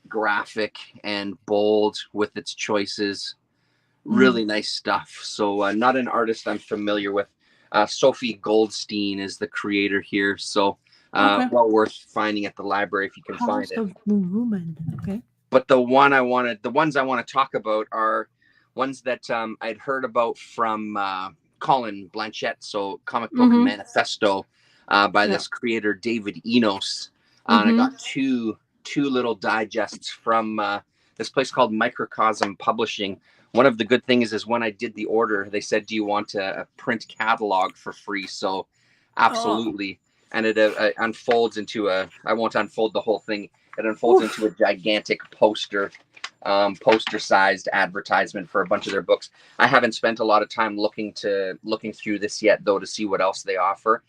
graphic and bold with its choices. Mm. Really nice stuff. So, not an artist I'm familiar with. Sophie Goldstein is the creator here, so Okay. well worth finding at the library if you can find House it. of the Woman. Okay. But the ones I want to talk about are ones that I'd heard about from Colin Blanchett, so Comic Book Mm-hmm. Manifesto, by Yeah. this creator David Enos. And I Mm-hmm. got two little digests from this place called Microcosm Publishing. One of the good things is when I did the order, they said, "Do you want a print catalog for free?" So, Oh. absolutely. And it unfolds into I won't unfold the whole thing. It unfolds into Oof. a gigantic poster-sized advertisement for a bunch of their books. I haven't spent a lot of time looking through this yet, though, to see what else they offer.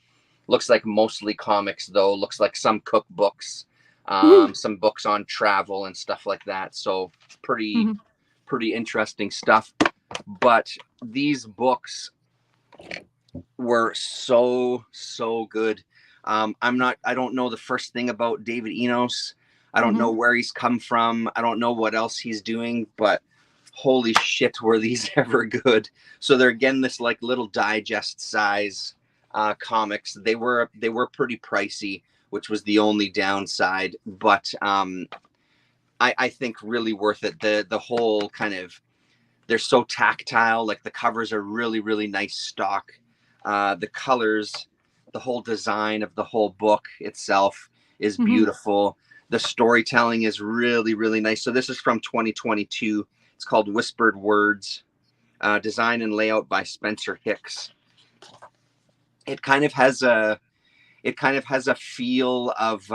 Looks like mostly comics, though. Looks like some cookbooks, some books on travel and stuff like that. So pretty Mm-hmm. pretty interesting stuff. But these books were so good. I don't know the first thing about David Enos. I don't Mm-hmm. know where he's come from. I don't know what else he's doing, but holy shit, were these ever good. So they're again this like little digest size comics. They were pretty pricey, which was the only downside, but I think really worth it. The whole kind of, they're so tactile. Like the covers are really, really nice stock. The colors, the whole design of the whole book itself is Mm-hmm. beautiful. The storytelling is really, really nice. So this is from 2022. It's called Whispered Words. Design and layout by Spencer Hicks. It kind of has a feel of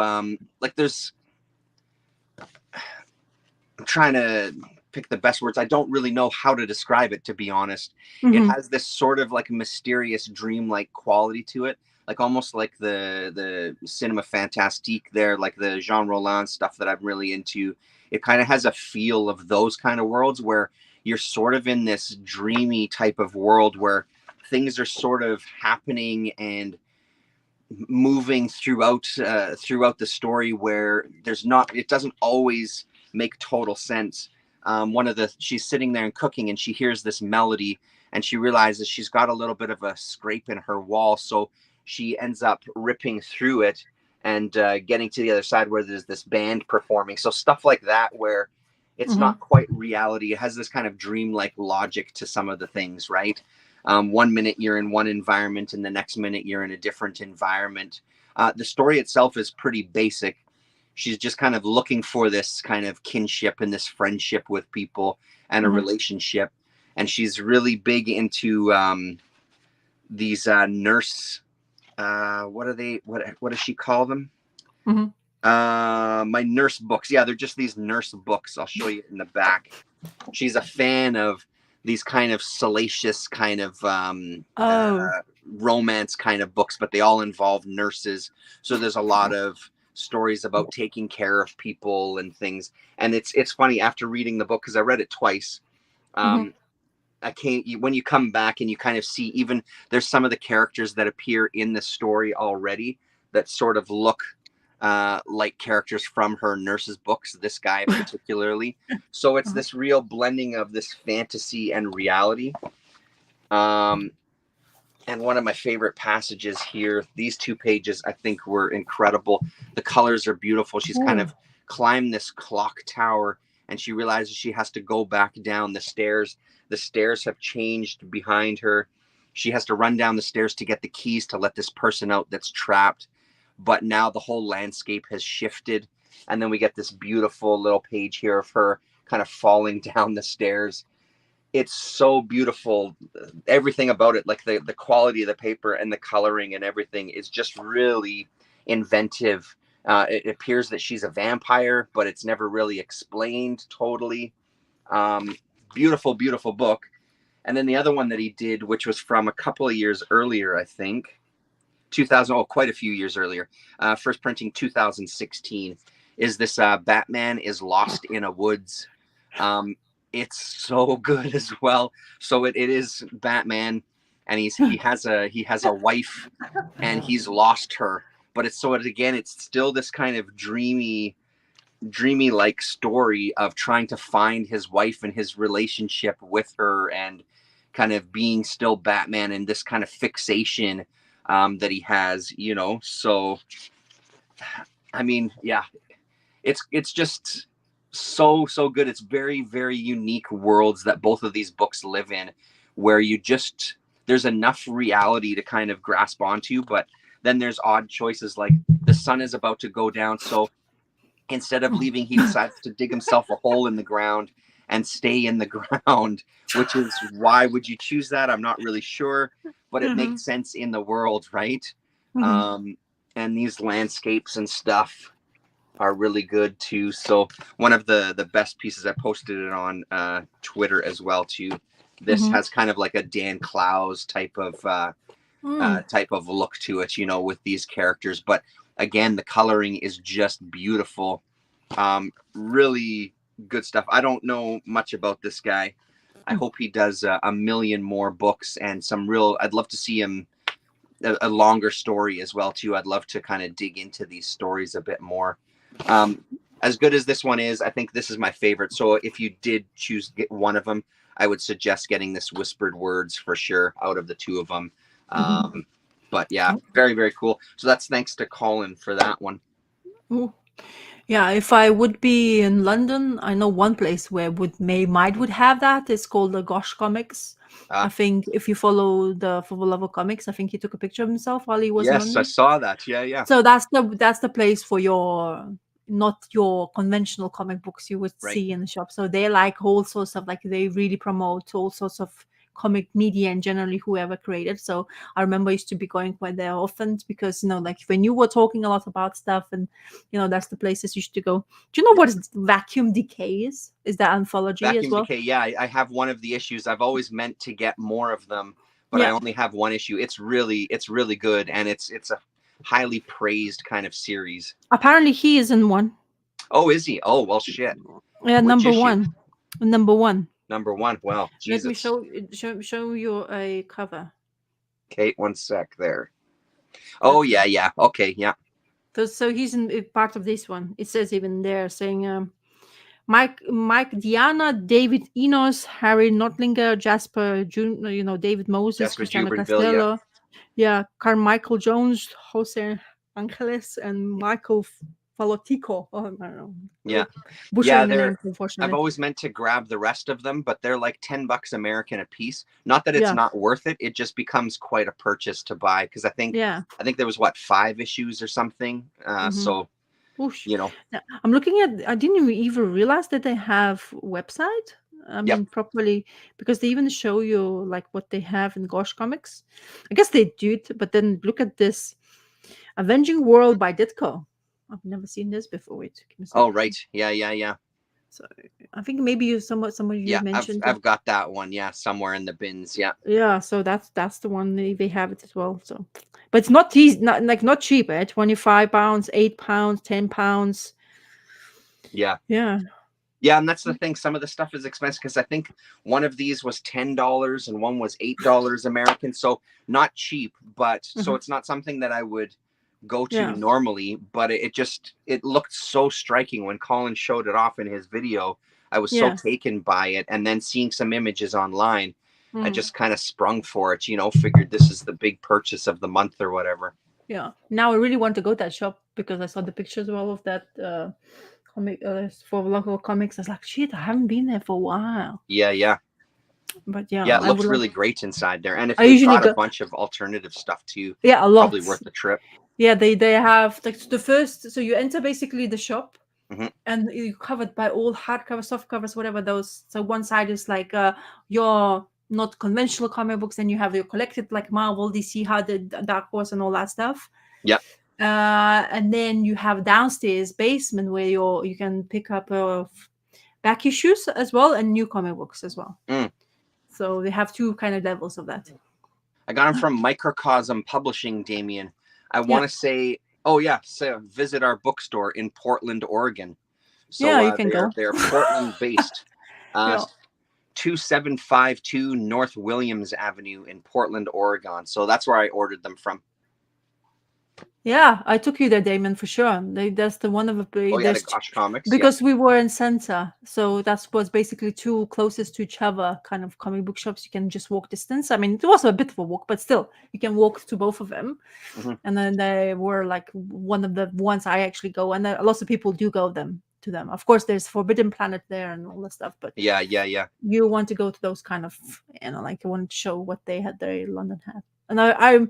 like there's. I'm trying to pick the best words. I don't really know how to describe it, to be honest. It Mm-hmm. has this sort of like mysterious, dreamlike quality to it, like almost like the cinema fantastique there, like the Jean Rollin stuff that I'm really into. It kind of has a feel of those kind of worlds where you're sort of in this dreamy type of world where things are sort of happening and moving throughout the story, where it doesn't always make total sense. She's sitting there and cooking, and she hears this melody, and she realizes she's got a little bit of a scrape in her wall, so she ends up ripping through it and getting to the other side where there's this band performing. So stuff like that, where it's Mm-hmm. not quite reality. It has this kind of dreamlike logic to some of the things, right? 1 minute you're in one environment, and the next minute you're in a different environment. The story itself is pretty basic. She's just kind of looking for this kind of kinship and this friendship with people and a Mm-hmm. relationship. And she's really big into these nurse. What are they? What does she call them? Mm-hmm. My nurse books. Yeah, they're just these nurse books. I'll show you in the back. She's a fan of these kind of salacious kind of Oh. romance kind of books, but they all involve nurses. So there's a lot of stories about taking care of people and things. And it's funny, after reading the book, because I read it twice. Mm-hmm. When you come back and you kind of see, even there's some of the characters that appear in the story already that sort of look like characters from her nurse's books, this guy particularly. So it's this real blending of this fantasy and reality. And one of my favorite passages here, these 2 pages, I think were incredible. The colors are beautiful. She's kind of climbed this clock tower, and she realizes she has to go back down the stairs. The stairs have changed behind her. She has to run down the stairs to get the keys to let this person out that's trapped. But now the whole landscape has shifted. And then we get this beautiful little page here of her kind of falling down the stairs. It's so beautiful. Everything about it, like the quality of the paper and the coloring and everything, is just really inventive. It appears that she's a vampire, but it's never really explained totally. Beautiful, beautiful book. And then the other one that he did, which was from a couple of years earlier, I think, 2000, quite a few years earlier, first printing 2016, is this Batman is Lost in a Woods. It's so good as well. So it is Batman, and he has a wife, and he's lost her. But it's still this kind of dreamy like story of trying to find his wife and his relationship with her, and kind of being still Batman and this kind of fixation that he has, So, I mean, yeah, it's just so good. It's very, very unique worlds that both of these books live in, where there's enough reality to kind of grasp onto, but then there's odd choices, like the sun is about to go down, so instead of leaving, he decides to dig himself a hole in the ground and stay in the ground, which is, why would you choose that? I'm not really sure, but it makes sense in the world, right? And these landscapes and stuff are really good too. So one of the best pieces, I posted it on Twitter as well too. This has kind of like a Dan Clowes type of look to it, with these characters. But again, the coloring is just beautiful. Really good stuff. I don't know much about this guy. I hope he does a million more books and I'd love to see him a longer story as well too. I'd love to kind of dig into these stories a bit more. As good as this one is, I think this is my favorite. So if you did choose to get one of them, I would suggest getting this Whispered Words for sure out of the 2 of them. But yeah, very, very cool. So that's thanks to Colin for that one. Ooh. Yeah, if I would be in London, I know one place where might have that. It's called the Gosh Comics. I think if you follow the For the Love of Comics, I think he took a picture of himself while he was in London. Yes, I saw that. Yeah. So that's the place for not your conventional comic books you would see in the shop. So they like all sorts of, like, they really promote all sorts of comic media and generally whoever created. So I remember I used to be going quite there often because, like when you were talking a lot about stuff and, that's the places you used to go. Do you know what is Vacuum Decay is? Is that anthology as Vacuum well? Decay, yeah, I have one of the issues. I've always meant to get more of them, but I Yeah. only have one issue. It's really good, and it's a highly praised kind of series. Apparently he is in one. Oh, is he? Oh, well, shit. Yeah, Which number issue? one. Number one. Number one. Well, Jesus. Let me show you a cover. Okay, one sec there. Oh, yeah. Okay, yeah. So he's in part of this one. It says even there saying Mike Diana, David Enos, Harry Notlinger, Jasper David Moses, Jasper Cristiano Jubenville, Castello, Carmichael Jones, Jose Angeles, and Michael Falotico. Oh, I don't know. Yeah. Butchering the name, unfortunately. I've always meant to grab the rest of them, but they're like $10 American a piece. Not that it's not worth it. It just becomes quite a purchase to buy because I think there was 5 issues or something. So, I'm looking at. I didn't even realize that they have website. I mean, properly, because they even show you like what they have in Gosh Comics. I guess they do it, but then look at this, Avenging World by Ditko. I've never seen this before. Wait, oh right, yeah. So I think maybe somebody you mentioned. I've got that one, somewhere in the bins, Yeah, so that's the one they have it as well. So, but it's not easy, not cheap. £25, £8, £10. Yeah, and that's the thing. Some of the stuff is expensive because I think one of these was $10 and one was $8 American, so not cheap. But so it's not something that I would go to normally. But it looked so striking when Colin showed it off in his video. I was so taken by it, and then seeing some images online, I just kind of sprung for it. Figured this is the big purchase of the month or whatever. Yeah. Now I really want to go to that shop because I saw the pictures of all of that. Comic for local comics. I was like, shit, I haven't been there for a while. Yeah. But yeah, it looks really great inside there, and if I usually got a bunch of alternative stuff too, a lot, probably worth the trip. Yeah, they have like the first. So you enter basically the shop, and you're covered by all hardcover, soft covers, whatever those. So one side is like your not conventional comic books, and you have your collected like Marvel, DC, Dark Horse, and all that stuff. Yeah. And then you have downstairs basement where you can pick up back issues as well and new comic books as well. So they have 2 kind of levels of that. I got them from Microcosm Publishing, Damien. I want to say, so visit our bookstore in Portland, Oregon. So you can go. They're Portland based. 2752 North Williams Avenue in Portland, Oregon. So that's where I ordered them from. Yeah, I took you there, Damon, for sure. That's the one of the the Gosh Comics. Because we were in Center, so that was basically 2 closest to each other kind of comic book shops. You can just walk distance. I mean, it was a bit of a walk, but still, you can walk to both of them. And then they were like one of the ones I actually go, and lots of people do go to them. Of course, there's Forbidden Planet there and all that stuff, but yeah. You want to go to those kind of, like you want to show what they had there in London had, and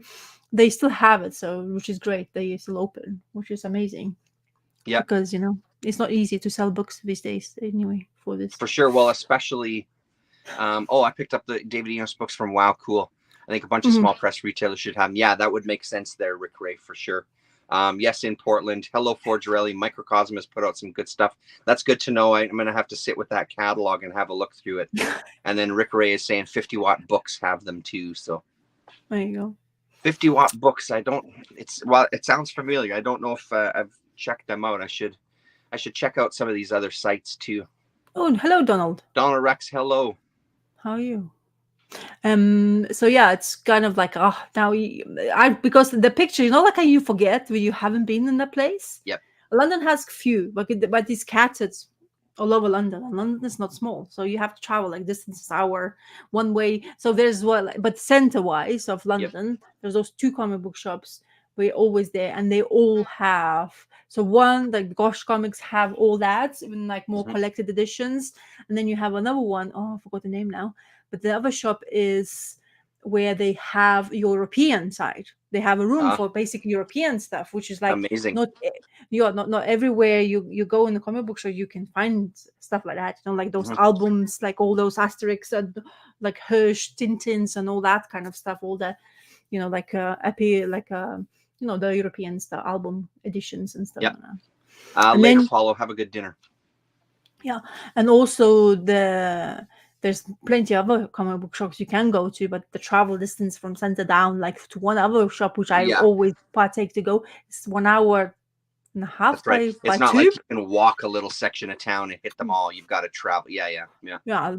they still have it, so which is great. They still open, which is amazing. Yeah, because it's not easy to sell books these days anyway. For this, for sure. Well, especially, I picked up the David Enos books from Wow Cool. I think a bunch of small press retailers should have them. Yeah, that would make sense there, Rick Ray, for sure. Yes, in Portland. Hello, Forgerelli. Microcosm has put out some good stuff. That's good to know. I'm going to have to sit with that catalog and have a look through it. And then Rick Ray is saying 50 Watt Books have them too. So there you go. 50 Watt Books. It sounds familiar. I don't know if I've checked them out. I should check out some of these other sites too. Oh, hello, Donald. Donald Rex, hello. How are you? So yeah, it's kind of like now because the picture, like how you forget when you haven't been in the place. Yep. London has few, but it's scattered all over London, and London is not small, so you have to travel like distance hour one way. So there's but center wise of London, there's those 2 comic book shops. We're always there, and they all have. So one, like Gosh Comics have all that, even like more collected editions, and then you have another one. Oh, I forgot the name now. But the other shop is where they have European side. They have a room for basic European stuff, which is like amazing. Not everywhere you go in the comic book shop you can find stuff like that. Like those albums, like all those Asterix and like Hirsch Tintins and all that kind of stuff, all that, like the European stuff, album editions and stuff Yep. like that. And Later, then Paulo, have a good dinner. and also there's plenty of other comic book shops you can go to, but the travel distance from Center Down, like to one other shop, which I always partake to go, it's 1 hour and a half. That's right. by It's not tube. like you can walk a little section of town and hit them all. You've got to travel. Yeah.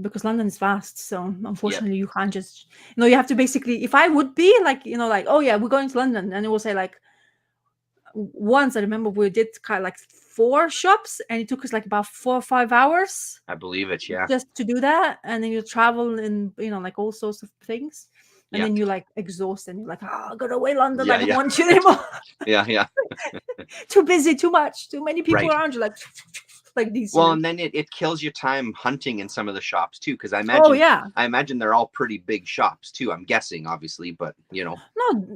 Because London is fast, so unfortunately you can't just, you have to basically, if I would be like, oh yeah, we're going to London, and it will say like, once I remember we did kind of like 4 shops, and it took us like about 4 or 5 hours. I believe it. Yeah. Just to do that, and then you travel in, like all sorts of things, and then you like exhaust, and you're like, go away, London. I don't want you anymore. Yeah. Too busy, too much, too many people around you, like these. Well, and then it kills your time hunting in some of the shops too, because I imagine they're all pretty big shops too. I'm guessing, obviously, but No,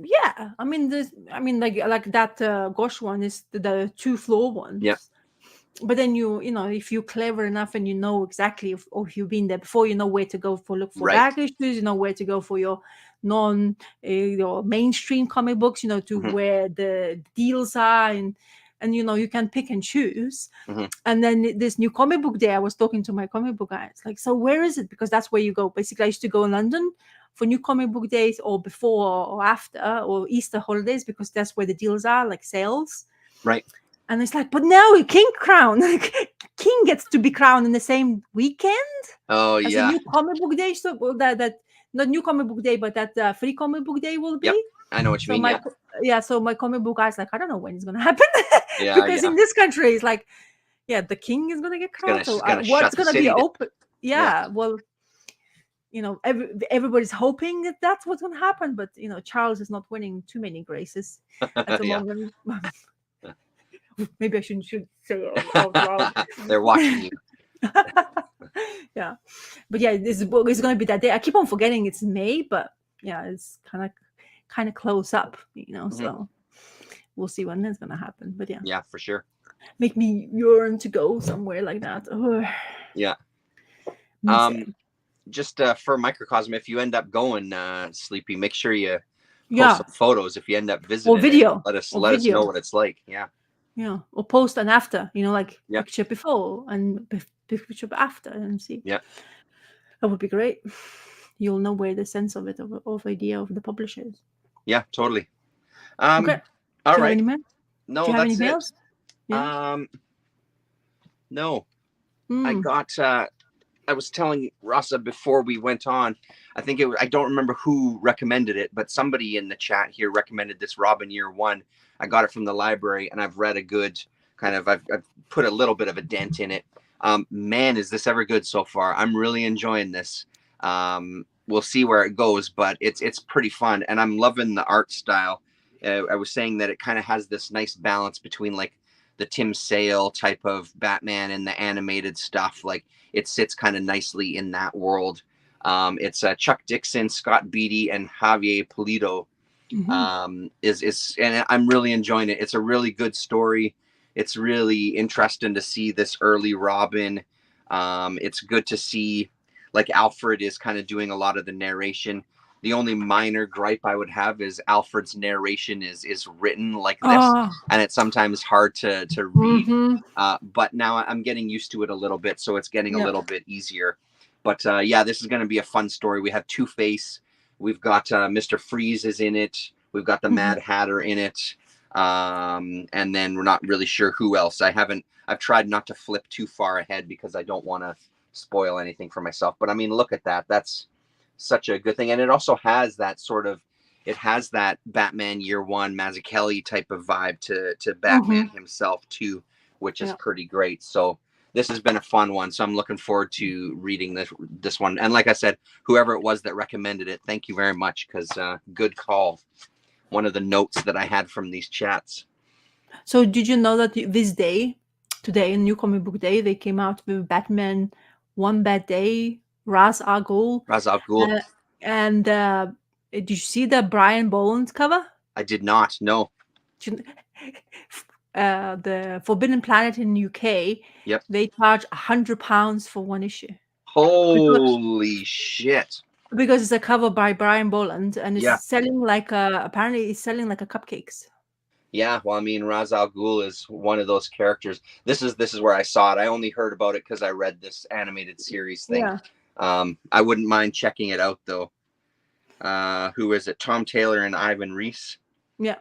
yeah. I mean, like that Gosh one is the 2-floor one. Yeah. But then if you're clever enough and you know exactly if you've been there before, you know where to go for back issues, you know where to go for your your mainstream comic books, to where the deals are, and you can pick and choose. And then this new comic book day, I was talking to my comic book guys, like, so where is it? Because that's where you go. Basically, I used to go in London for new comic book days, or before or after, or Easter holidays, because that's where the deals are, like sales. Right. And it's like, but no, King Crown, King gets to be crowned in the same weekend. Oh, as a new comic book day. So that not new comic book day, but that free comic book day will be. Yep. I know what you mean. So my comic book guy's like, I don't know when it's gonna happen. Because in this country, it's like, the king is gonna get crowned. So what's gonna be open? Well, everybody's hoping that that's what's gonna happen, but Charles is not winning too many graces at the moment. Maybe I shouldn't say it out loud. They're watching you. Yeah, but it's gonna be that day. I keep on forgetting it's May, but it's kind of close up, So we'll see when that's gonna happen. But yeah, for sure. Make me yearn to go somewhere like that. Yeah. Just for Microcosm, if you end up going, Sleepy, make sure you post some photos if you end up visiting. Or video. Let us know what it's like. Yeah. Yeah, or post and after, like picture before and picture after, and see. Yeah, that would be great. You'll know where the sense of it, of idea of the publisher is. Yeah, totally. Okay. All right. Any mail? No, do you have that's any mails? Yeah. No. I got. I was telling Rasa before we went on. I think I don't remember who recommended it, but somebody in the chat here recommended this Robin Year One. I got it from the library, and I've read a good kind of. I've put a little bit of a dent in it. Man, is this ever good so far? I'm really enjoying this. We'll see where it goes, but it's pretty fun, and I'm loving the art style. I was saying that it kind of has this nice balance between like the Tim Sale type of Batman and the animated stuff. Like it sits kind of nicely in that world. It's Chuck Dixon, Scott Beatty, and Javier Pulido. And I'm really enjoying it. It's a really good story. It's really interesting to see this early Robin. It's good to see like Alfred is kind of doing a lot of the narration. The only minor gripe I would have is Alfred's narration is written like this, and it's sometimes hard to read. But now I'm getting used to it a little bit, so it's getting a little bit easier. But this is going to be a fun story. We have Two-Face. We've got Mr. Freeze is in it. We've got the Mad Hatter in it. And then we're not really sure who else. I've tried not to flip too far ahead because I don't want to spoil anything for myself. But I mean, look at that. That's such a good thing. And it also has that that Batman Year One Mazzucchelli type of vibe to Batman himself too, which is pretty great. So this has been a fun one. So I'm looking forward to reading this one. And like I said, whoever it was that recommended it, thank you very much, because good call. One of the notes that I had from these chats. So did you know that today, New Comic Book Day, they came out with Batman One Bad Day, Ra's al Ghul. And did you see the Brian Boland cover? I did not, no. The Forbidden Planet in UK, they charge £100 for one issue. Holy shit. because it's a cover by Brian Boland, and it's Yeah. selling like apparently it's selling like a cupcakes. Yeah, well, I mean, Ra's al Ghul is one of those characters. This is where I saw it. I only heard about it because I read this animated series thing. Yeah, I wouldn't mind checking it out though. Who is it? Tom Taylor and Ivan Reis. yeah.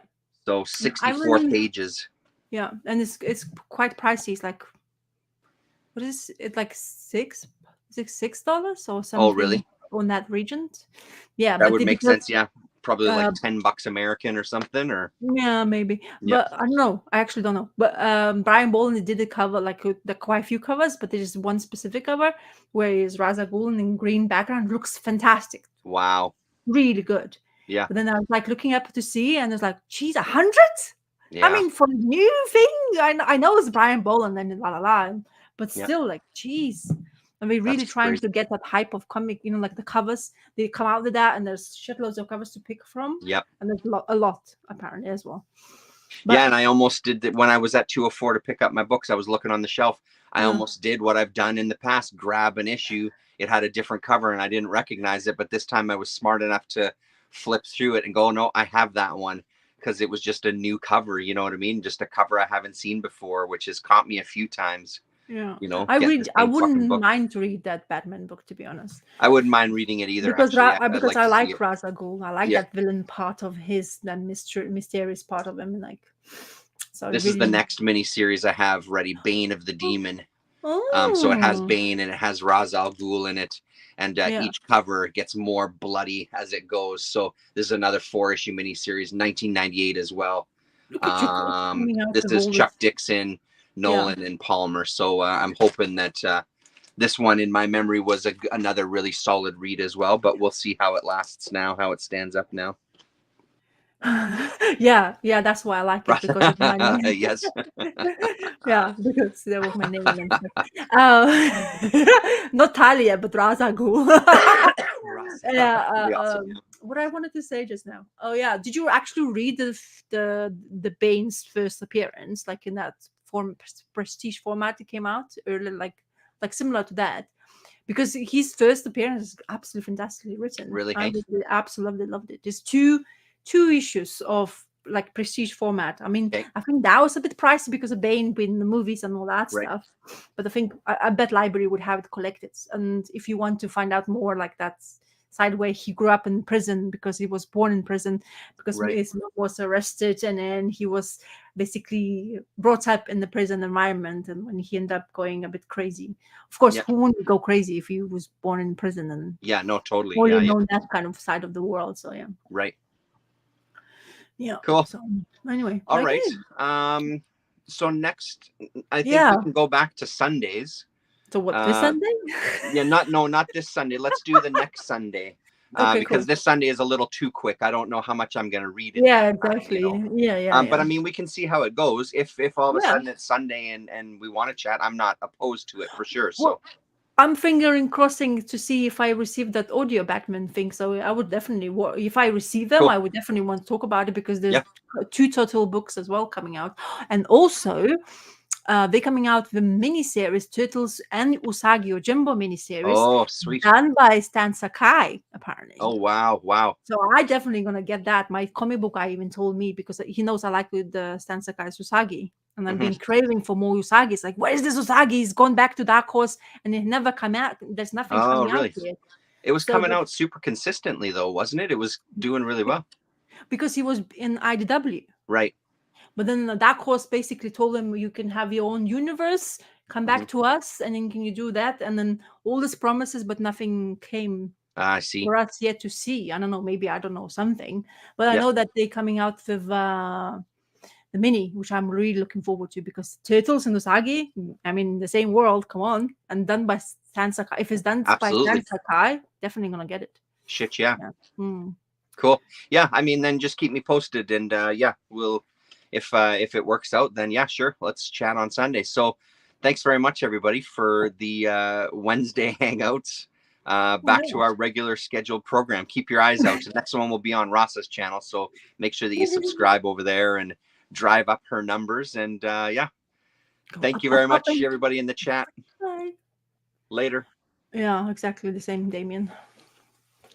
So Yeah, 64 pages. yeah, and it's quite pricey. It's like, what is it, like $6 or something Oh, really? on that region. Yeah, That but would make because sense. Yeah, probably like uh, $10 American or something. Or yeah, maybe, yeah, but I don't know. I actually don't know. But Brian Boland did a cover, like the quite a few covers, but there's one specific cover where is Ra's al Ghul in green background, looks fantastic, wow. really good. Yeah, But then I was like looking up to see, and it's like, geez, 100. I yeah, mean, for a new thing, I know it's Brian Boland and la la la, but yeah. still, like, geez. And we're That's really trying crazy. to get that hype of comic, like the covers. They come out with that, and there's shitloads of covers to pick from, Yep. and there's a lot apparently as well. Yeah, But and I almost did that when I was at 204 to pick up my books. I was looking on the shelf. I uh, almost did what I've done in the past, grab an issue. It had a different cover and I didn't recognize it, but this time I was smart enough to flip through it and go, no, I have that one, because it was just a new cover, you know what I mean? Just a cover I haven't seen before, which has caught me a few times, yeah, getting the I same fucking wouldn't book. mind to read that Batman book, to be honest, I wouldn't mind reading it either, because actually. I'd because like I to see like it. Ra's al Ghul. I like Yeah. that villain part of his, that mysterious part of him, like. So This really, is the next mini series I have ready, Bane of the Demon. So it has oh, Bane and it has Ra's al Ghul in it, and yeah. each cover gets more bloody as it goes. So this is another 4-issue miniseries, 1998 as well. Look at you coming out This with is all Chuck this. Dixon, Yeah. Nolan, and Palmer. So I'm hoping that this one, in my memory, was another really solid read as well. But we'll see how it lasts now, how it stands up now. Yeah, that's why I like it, because of my name. Yes. Yeah, because there was my name and stuff. Not Talia, but Ra's al Ghul. Yeah. Be awesome, yeah. What I wanted to say just now. Oh yeah, did you actually read the Bane's first appearance, like in that prestige format? It came out earlier, like similar to that, because his first appearance is absolutely fantastically written. Really, I hey? absolutely loved it. There's two issues of like prestige format. I mean, Okay. I think that was a bit pricey because of Bane being the movies and all that Right. stuff. But I think I bet library would have it collected. And if you want to find out more, like that side where he grew up in prison because he was born in prison, because Right. his mom was arrested, and then he was basically brought up in the prison environment, and when he ended up going a bit crazy. Of course, Yeah. who wouldn't go crazy if he was born in prison and Yeah, no, totally. or Yeah, you yeah. know that kind of side of the world? So yeah. Right. Yeah. Cool. So anyway. All okay. right. So next, I think Yeah. we can go back to Sundays. So what, this Sunday? Yeah, not this Sunday. Let's do the next Sunday. Okay, Because cool. this Sunday is a little too quick. I don't know how much I'm going to read it. Yeah, exactly. Yeah. But I mean, we can see how it goes. If all of a Yeah. sudden it's Sunday and we want to chat, I'm not opposed to it for sure. So Well, I'm fingering crossing to see if I receive that audio Batman thing. So I would definitely, if I receive them, Cool. I would definitely want to talk about it, because there's Yeah. 2 total books as well coming out, and also they're coming out with a miniseries, Turtles and Usagi Yojimbo miniseries, Oh, sweet. done by Stan Sakai, apparently. Oh, wow. So I definitely gonna get that. My comic book guy even told me, because he knows I like the Stan Sakai's Usagi, and I've been craving for more Usagi. It's like, where is this Usagi? He's gone back to Dark Horse, and it never come out. There's nothing coming really? out yet. It was So, coming out super consistently, though, wasn't it? It was doing really well. because he was in IDW. Right. But then the Dark Horse basically told him, you can have your own universe, come back to us, and then can you do that? And then all these promises, but nothing came I see. for us yet to see. I don't know, maybe I don't know something, but I Yeah. know that they're coming out with the mini, which I'm really looking forward to, because Turtles and Usagi, I mean, the same world, come on, and done by Stan Sakai. If it's done by Absolutely. Stan Sakai, definitely gonna get it. Shit, yeah. Mm. Cool. Yeah, I mean, then just keep me posted, and yeah, we'll if it works out, then yeah, sure, let's chat on Sunday. So thanks very much, everybody, for the Wednesday hangouts. Back to our regular scheduled program. Keep your eyes out. The next one will be on Ross's channel, so make sure that you subscribe over there and drive up her numbers. And yeah, thank you very much, everybody in the chat. Bye. Later. Yeah, exactly the same, Damien.